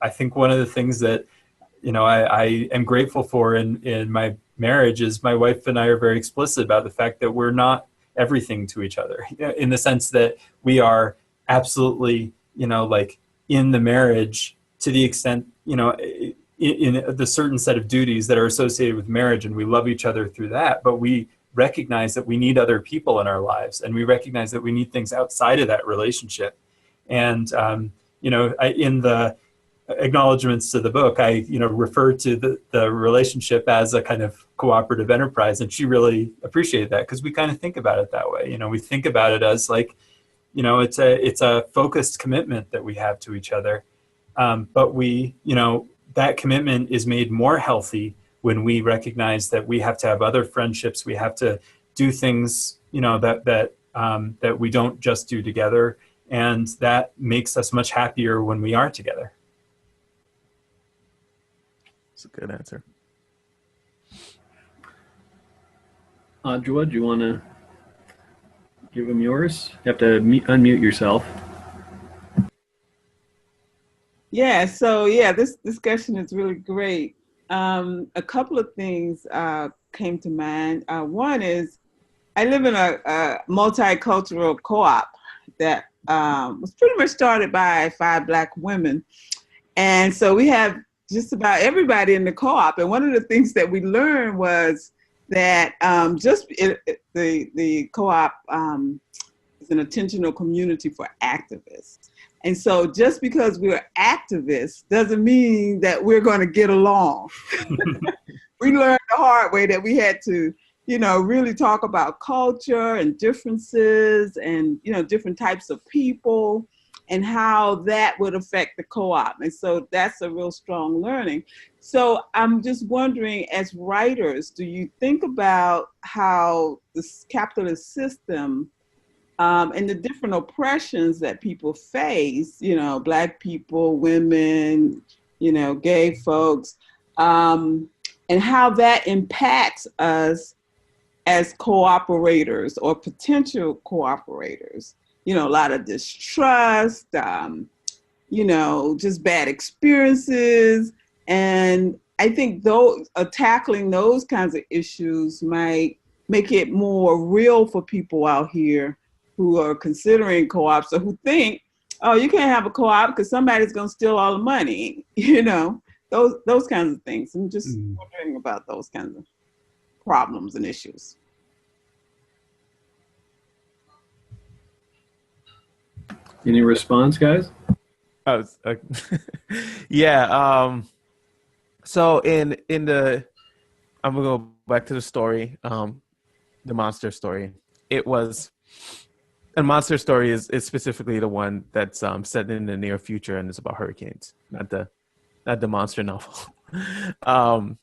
I think one of the things that I am grateful for in my marriage is my wife and I are very explicit about the fact that we're not everything to each other, in the sense that we are absolutely like in the marriage to the extent in the certain set of duties that are associated with marriage, and we love each other through that, but we recognize that we need other people in our lives, and we recognize that we need things outside of that relationship. And in the acknowledgments to the book, I refer to the relationship as a kind of cooperative enterprise, and she really appreciated that, because we kind of think about it that way. We think about it as like, it's a focused commitment that we have to each other, but we that commitment is made more healthy when we recognize that we have to have other friendships, we have to do things that we don't just do together, and that makes us much happier when we are together.
That's a good answer.
Adjoa, do you want to give him yours? You have to unmute yourself.
Yeah, so this discussion is really great. A couple of things came to mind. One is, I live in a multicultural co-op that was pretty much started by 5 Black women. And so we have just about everybody in the co-op. And one of the things that we learned was that the co-op is an intentional community for activists. And so just because we're activists doesn't mean that we're going to get along. We learned the hard way that we had to, really talk about culture and differences and, different types of people and how that would affect the co-op. And so that's a real strong learning. So I'm just wondering, as writers, do you think about how this capitalist system and the different oppressions that people face, Black people, women, gay folks, and how that impacts us as cooperators or potential cooperators? A lot of distrust, just bad experiences. And I think tackling those kinds of issues might make it more real for people out here who are considering co-ops or who think, oh, you can't have a co-op because somebody's going to steal all the money, those kinds of things. I'm just wondering about those kinds of problems and issues.
Any response, guys?
Yeah. So in the, I'm gonna go back to the story, the monster story. It was And Monster Story is specifically the one that's set in the near future and is about hurricanes, not the monster novel. um,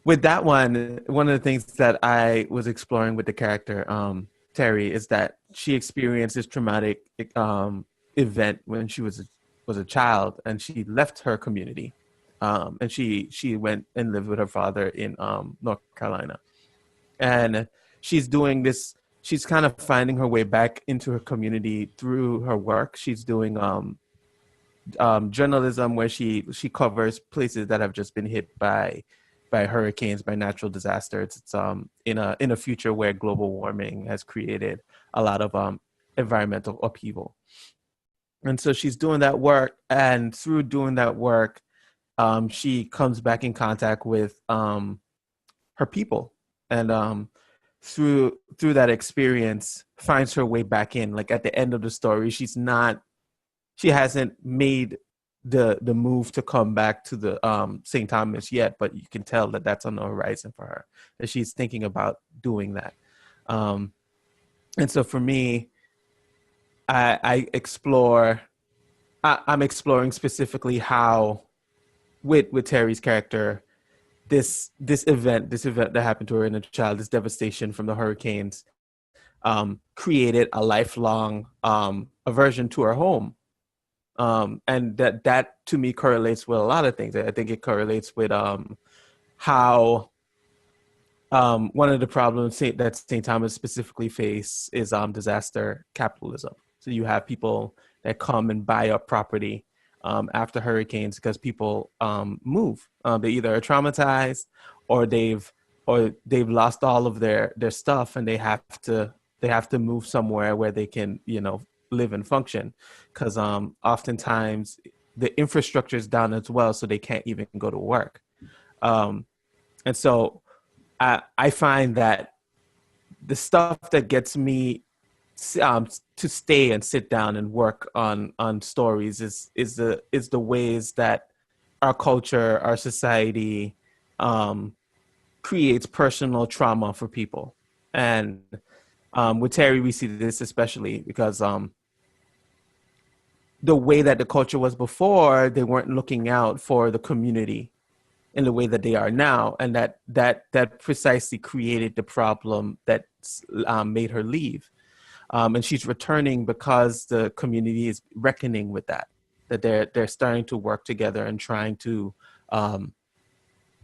with that one of the things that I was exploring with the character Terry is that she experienced this traumatic event when she was a child, and she left her community, and she went and lived with her father in North Carolina, and she's doing this. She's kind of finding her way back into her community through her work. She's doing journalism where she covers places that have just been hit by hurricanes, by natural disasters. It's in a future where global warming has created a lot of environmental upheaval. And so she's doing that work, and through doing that work, she comes back in contact with her people, and through that experience finds her way back in. Like at the end of the story, she hasn't made the move to come back to the St. Thomas yet, but you can tell that that's on the horizon for her, that she's thinking about doing that. And so for me, I'm exploring specifically how with Terry's character, this event that happened to her in a child, this devastation from the hurricanes, created a lifelong aversion to her home. And that to me correlates with a lot of things. I think it correlates with how one of the problems that St. Thomas specifically face is disaster capitalism. So you have people that come and buy up property after hurricanes because people move. They either are traumatized or they've lost all of their stuff, and they have to move somewhere where they can live and function, because oftentimes the infrastructure is down as well, so they can't even go to work. And so I find that the stuff that gets me to stay and sit down and work on stories is the ways that our culture, our society creates personal trauma for people. And with Terry, we see this especially because the way that the culture was before, they weren't looking out for the community in the way that they are now, and that precisely created the problem that made her leave. And she's returning because the community is reckoning with that they're starting to work together and trying to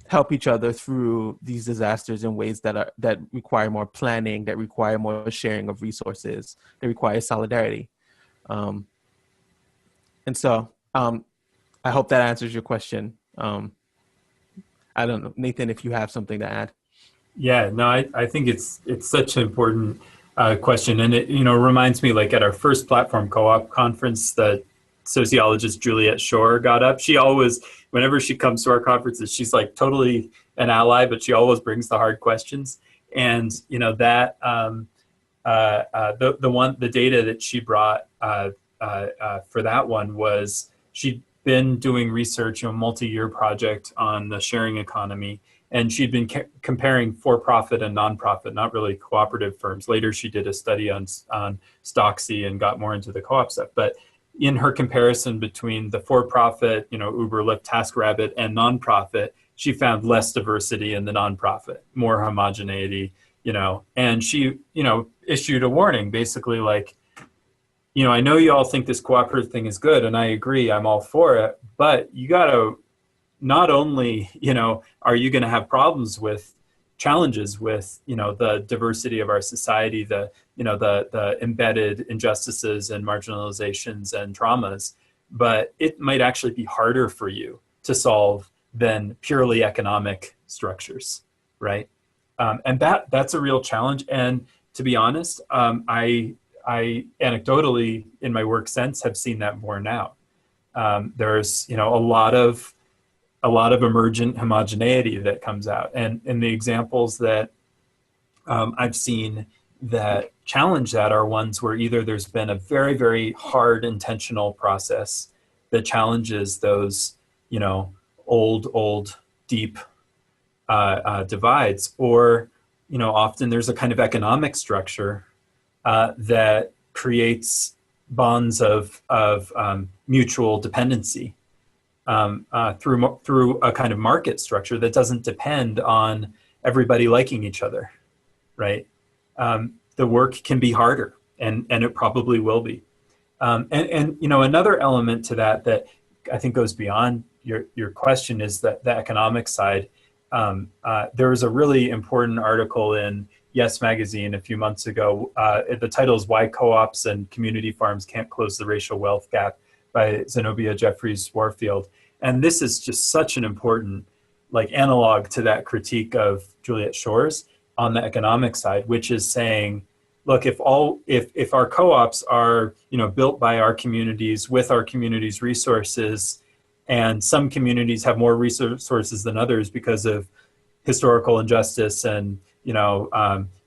help each other through these disasters in ways that require more planning, that require more sharing of resources, that require solidarity. And so I hope that answers your question. I don't know, Nathan, if you have something to add.
Yeah, no, I think it's such an important question, and it reminds me, like at our first platform co-op conference, that sociologist Juliet Shore got up. She always, whenever she comes to our conferences, she's like totally an ally, but she always brings the hard questions. And that the data that she brought for that one was she'd been doing research, a multi-year project on the sharing economy, and she'd been comparing for-profit and non-profit, not really cooperative firms. Later, she did a study on Stocksy and got more into the co-op stuff. But in her comparison between the for-profit, Uber, Lyft, TaskRabbit, and non-profit, she found less diversity in the non-profit, more homogeneity, and she, issued a warning, basically like, I know you all think this cooperative thing is good, and I agree, I'm all for it, but you got to, not only, are you going to have challenges with, the diversity of our society, the embedded injustices and marginalizations and traumas, but it might actually be harder for you to solve than purely economic structures, right? And that's a real challenge. And to be honest, I anecdotally in my work since have seen that more now. There's a lot of emergent homogeneity that comes out, and the examples that I've seen that challenge that are ones where either there's been a very, very hard intentional process that challenges those old deep divides, or often there's a kind of economic structure that creates bonds of mutual dependency through a kind of market structure that doesn't depend on everybody liking each other, right? The work can be harder, and it probably will be. And another element to that I think goes beyond your question is that the economic side. There was a really important article in Yes Magazine a few months ago. The title is "Why Co-ops and Community Farms Can't Close the Racial Wealth Gap" by Zenobia Jeffries Warfield. And this is just such an important analog to that critique of Juliet Shores on the economic side, which is saying, look, if our co-ops are built by our communities with our communities' resources, and some communities have more resources than others because of historical injustice and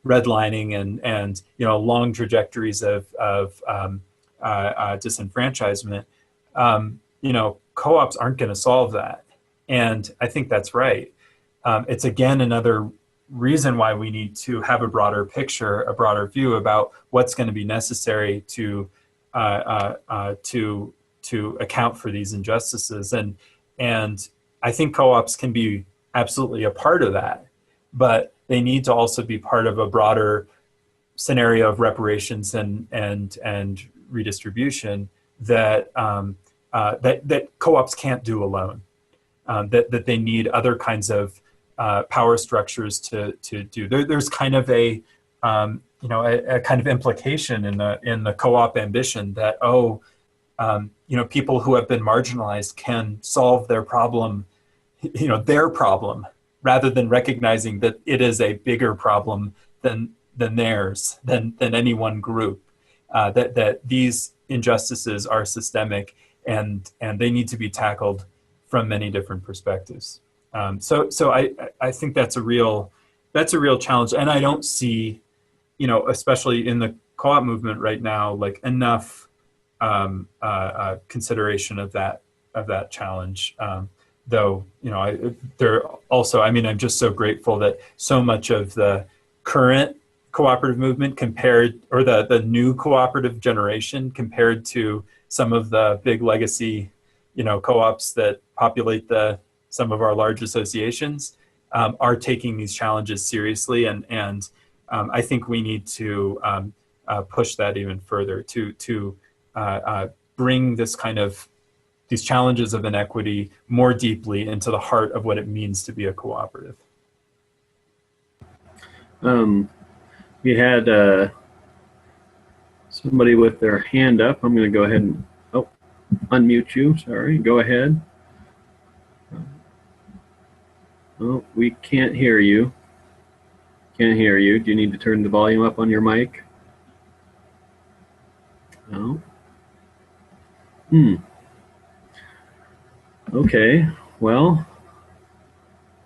redlining and long trajectories of disenfranchisement, co-ops aren't going to solve that. And I think that's right. It's again another reason why we need to have a broader picture, a broader view about what's going to be necessary to account for these injustices. And I think co-ops can be absolutely a part of that, but they need to also be part of a broader scenario of reparations and redistribution that co-ops can't do alone. That they need other kinds of power structures to do. There's kind of a kind of implication in the co-op ambition that people who have been marginalized can solve their problem, rather than recognizing that it is a bigger problem than theirs, than any one group. That these injustices are systemic and they need to be tackled from many different perspectives. So I think that's a real challenge, and I don't see, especially in the co-op movement right now, enough consideration of that challenge. Though I'm just so grateful that so much of the current cooperative movement or the new cooperative generation compared to some of the big legacy co-ops that populate some of our large associations are taking these challenges seriously, and I think we need to push that even further to bring these challenges of inequity more deeply into the heart of what it means to be a cooperative.
We had somebody with their hand up. I'm going to go ahead and unmute you. Sorry, go ahead. Oh, we can't hear you. Can't hear you. Do you need to turn the volume up on your mic? No. Okay. Well,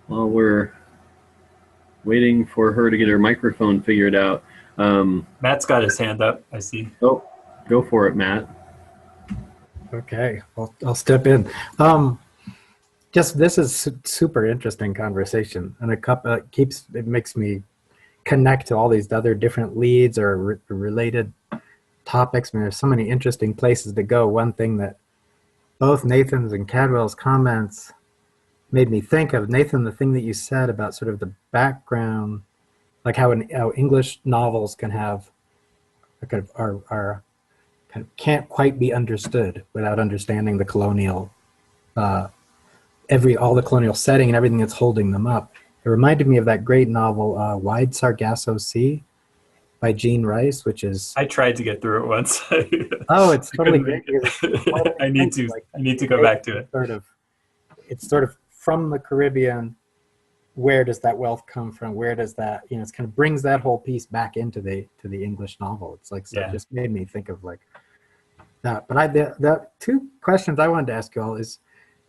while we're waiting for her to get her microphone figured out.
Matt's got his hand up, I see.
Oh, go for it, Matt.
Okay, I'll step in. This is super interesting conversation, and it makes me connect to all these other different leads or related topics. I mean, there's so many interesting places to go. One thing that both Nathan's and Cadwell's comments made me think of, Nathan, the thing that you said about sort of the background, like how English novels can have are kind of can't quite be understood without understanding the colonial, all the colonial setting and everything that's holding them up. It reminded me of that great novel, Wide Sargasso Sea by Jean Rice, which is...
I tried to get through it once.
Oh, it's totally great.
I need to go back to it.
It's sort of from the Caribbean. Where does that wealth come from? Where does that, it kind of brings that whole piece back into the English novel. It's like, so it just made me think of like that. But the two questions I wanted to ask you all is,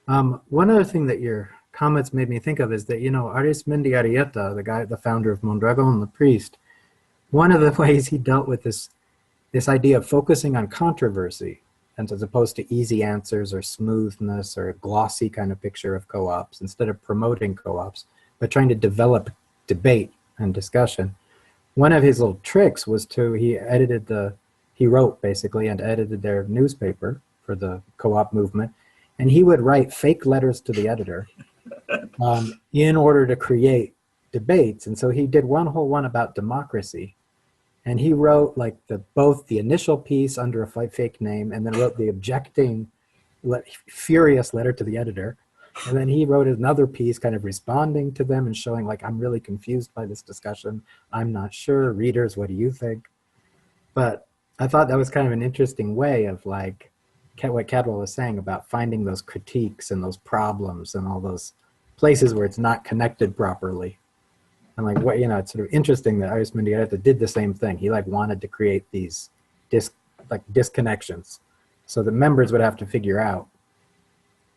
one other thing that your comments made me think of is that, Arismendi Arrieta, the founder of Mondragon the Priest, one of the ways he dealt with this idea of focusing on controversy, and as opposed to easy answers or smoothness or a glossy kind of picture of co-ops, instead of promoting co-ops, but trying to develop debate and discussion, one of his little tricks was he wrote basically and edited their newspaper for the co-op movement, and he would write fake letters to the editor in order to create debates. And so he did one whole one about democracy, and he wrote like both the initial piece under a fake name, and then wrote the objecting furious letter to the editor. And then he wrote another piece kind of responding to them and showing like, I'm really confused by this discussion. I'm not sure. Readers, what do you think? But I thought that was kind of an interesting way of like what Cadwell was saying about finding those critiques and those problems and all those places where it's not connected properly. And like, what, it's sort of interesting that Ars Mendieta did the same thing. He like wanted to create these disconnections so the members would have to figure out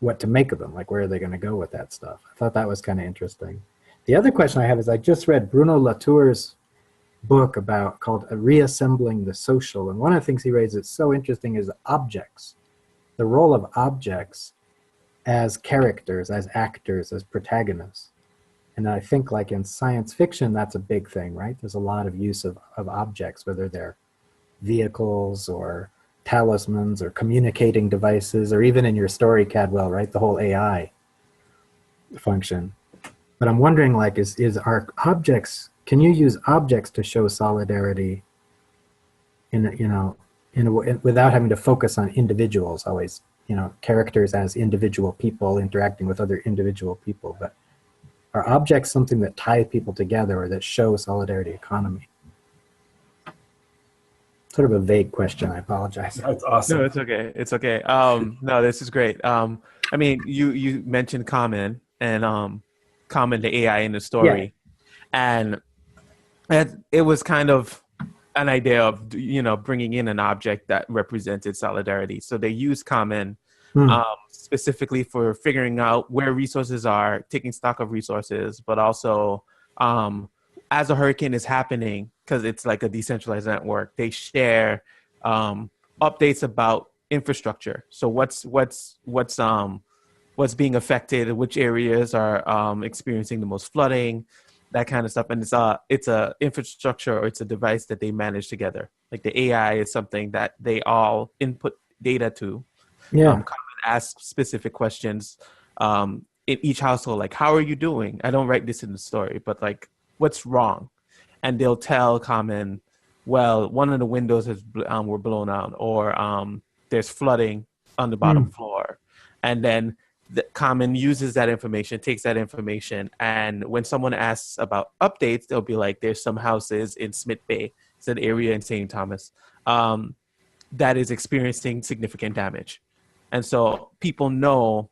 what to make of them, like where are they going to go with that stuff. I thought that was kind of interesting. The other question I have is I just read Bruno Latour's book called Reassembling the Social, and one of the things he raises that's so interesting is objects, the role of objects as characters, as actors, as protagonists. And I think like in science fiction, that's a big thing, right? There's a lot of use of objects, whether they're vehicles or talismans or communicating devices, or even in your story, Cadwell, right? The whole AI function. But I'm wondering, like, is our objects, can you use objects to show solidarity without having to focus on individuals always, characters as individual people interacting with other individual people, but are objects something that tie people together or that show solidarity economy? Sort of a vague question. I apologize.
That's awesome.
No, it's okay. It's okay. No, this is great. I mean, you mentioned Common and Common, the AI in the story, and it was kind of an idea of bringing in an object that represented solidarity. So they used Common specifically for figuring out where resources are, taking stock of resources, but also as a hurricane is happening, because it's like a decentralized network, they share updates about infrastructure. So what's being affected, which areas are experiencing the most flooding, that kind of stuff. And it's a infrastructure, or it's a device that they manage together. Like the AI is something that they all input data to. Ask specific questions in each household, like, how are you doing? I don't write this in the story, but like, what's wrong? And they'll tell Common, well, one of the windows were blown out, or there's flooding on the bottom floor. And then the Common uses that information, takes that information, and when someone asks about updates, they'll be like, there's some houses in Smith Bay, it's an area in St. Thomas, that is experiencing significant damage. And so people know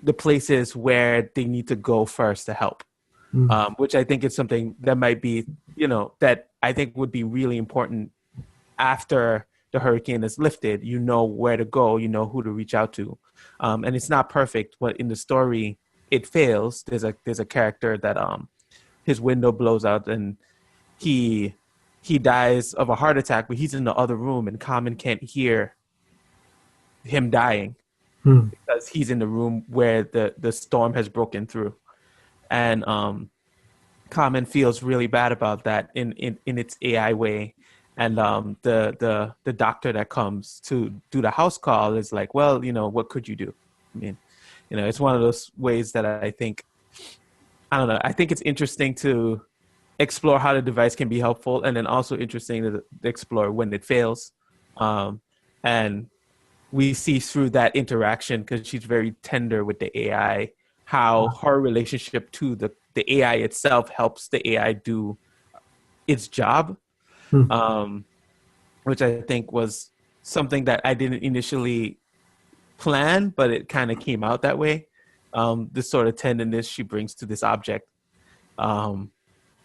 the places where they need to go first to help. Which I think is something that might be, that I think would be really important after the hurricane is lifted. You know where to go, you know who to reach out to. And it's not perfect, but in the story, it fails. There's a character that his window blows out and he dies of a heart attack, but he's in the other room and Common can't hear him dying because he's in the room where the storm has broken through. And Common feels really bad about that in its AI way. And the doctor that comes to do the house call is like, well, what could you do? I mean, it's one of those ways that I think, I don't know, I think it's interesting to explore how the device can be helpful, and then also interesting to explore when it fails. And we see through that interaction, because she's very tender with the AI, how her relationship to the AI itself helps the AI do its job, which I think was something that I didn't initially plan, but it kind of came out that way. This sort of tenderness she brings to this object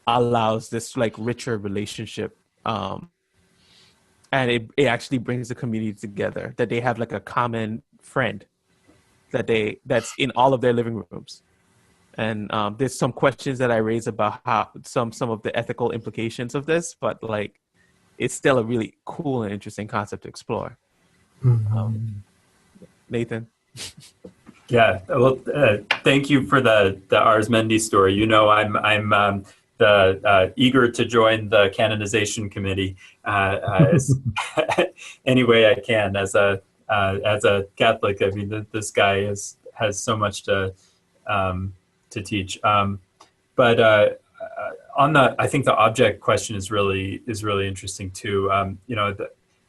allows this like richer relationship. And it actually brings the community together, that they have like a common friend that's in all of their living rooms. And there's some questions that I raise about how some of the ethical implications of this, but like it's still a really cool and interesting concept to explore. Nathan.
Yeah, well, thank you for the Ars Mendi story. I'm eager to join the canonization committee any way I can as a Catholic. I mean, this guy has so much to teach. But I think the object question is really interesting too.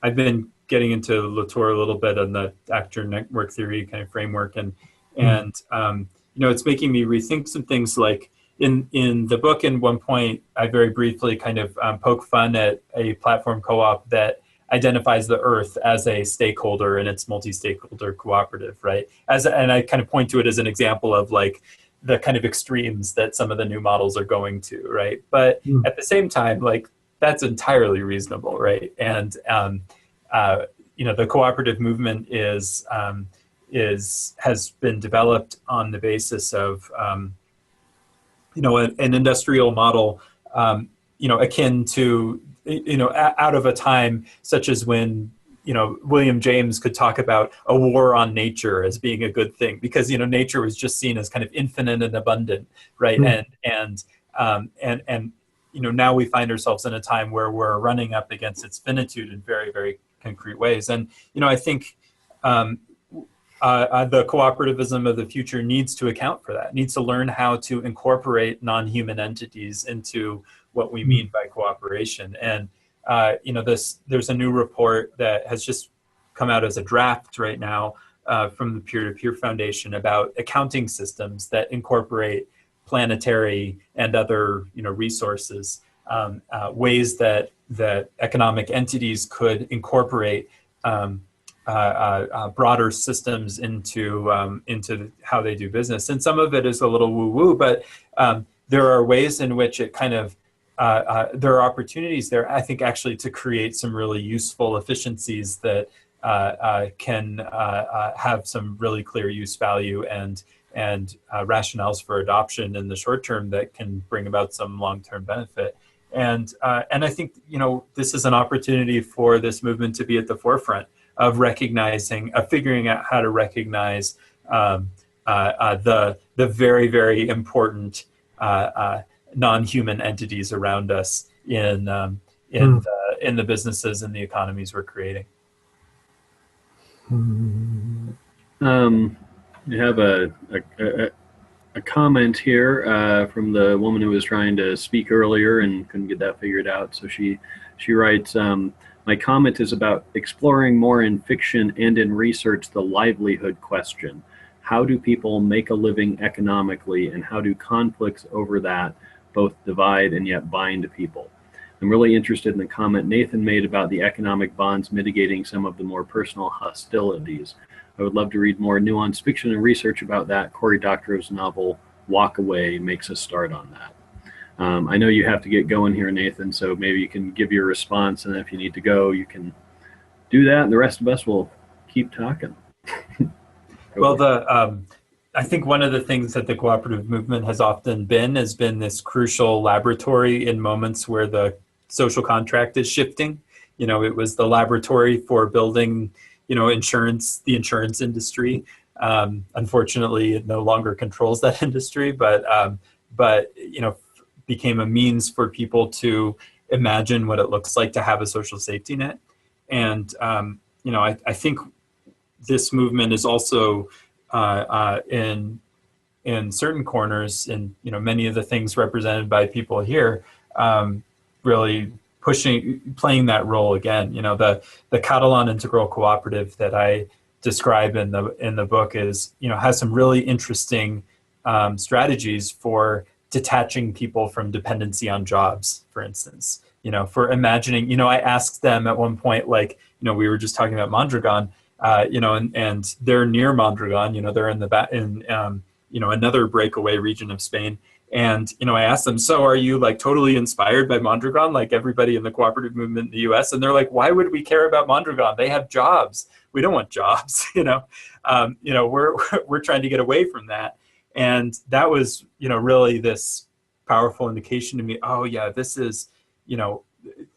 I've been getting into Latour a little bit on the actor network theory kind of framework, and it's making me rethink some things. Like in the book, in one point, I very briefly kind of poke fun at a platform co-op that identifies the Earth as a stakeholder in its multi-stakeholder cooperative, right? And I kind of point to it as an example of like the kind of extremes that some of the new models are going to, right? But at the same time, like that's entirely reasonable, right? And the cooperative movement has been developed on the basis of an industrial model, akin to out of a time such as when William James could talk about a war on nature as being a good thing, because nature was just seen as kind of infinite and abundant, right? And now we find ourselves in a time where we're running up against its finitude in very, very concrete ways. And I think the cooperativism of the future needs to account for that, needs to learn how to incorporate non-human entities into what we mean by cooperation. And there's a new report that has just come out as a draft right now from the Peer-to-Peer Foundation about accounting systems that incorporate planetary and other resources, ways that economic entities could incorporate broader systems into how they do business. And some of it is a little woo-woo, but there are ways in which it kind of there are opportunities there, I think, actually to create some really useful efficiencies that can have some really clear use value and rationales for adoption in the short term that can bring about some long-term benefit. And I think this is an opportunity for this movement to be at the forefront of figuring out how to recognize the very, very important non-human entities around us in the businesses and the economies we're creating.
We have a comment here from the woman who was trying to speak earlier and couldn't get that figured out. So she writes, my comment is about exploring more in fiction and in research the livelihood question. How do people make a living economically, and how do conflicts over that both divide and yet bind people? I'm really interested in the comment Nathan made about the economic bonds mitigating some of the more personal hostilities. I would love to read more nuanced fiction and research about that. Cory Doctorow's novel Walk Away makes a start on that. I know you have to get going here, Nathan, so maybe you can give your response, and if you need to go, you can do that, and the rest of us will keep talking.
Well, I think one of the things that the cooperative movement has often been this crucial laboratory in moments where the social contract is shifting. It was the laboratory for building, the insurance industry. Unfortunately, it no longer controls that industry, but became a means for people to imagine what it looks like to have a social safety net. And, I think this movement is also in certain corners, and many of the things represented by people here, really playing that role again. The Catalan Integral Cooperative that I describe in the book has some really interesting strategies for detaching people from dependency on jobs, for instance. For imagining. I asked them at one point, like, we were just talking about Mondragon. And they're near Mondragon, they're in another breakaway region of Spain. And, I asked them, so are you like totally inspired by Mondragon, like everybody in the cooperative movement in the US? And they're like, why would we care about Mondragon? They have jobs. We don't want jobs, we're trying to get away from that. And that was, really this powerful indication to me. Oh yeah, this is,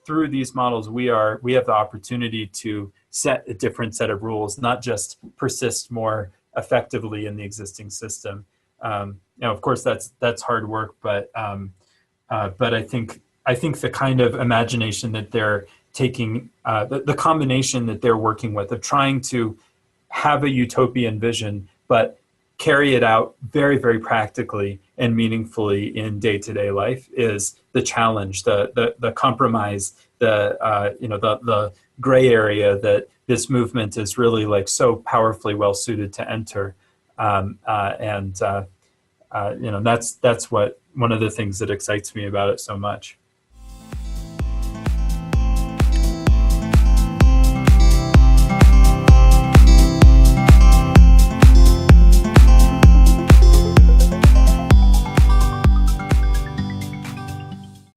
through these models, we have the opportunity to set a different set of rules, not just persist more effectively in the existing system. Of course, that's hard work, but but I think the kind of imagination that they're taking, the combination that they're working with of trying to have a utopian vision, but carry it out very, very practically and meaningfully in day-to-day life is the challenge, the compromise, the gray area that this movement is really like so powerfully well suited to enter. That's what one of the things that excites me about it so much.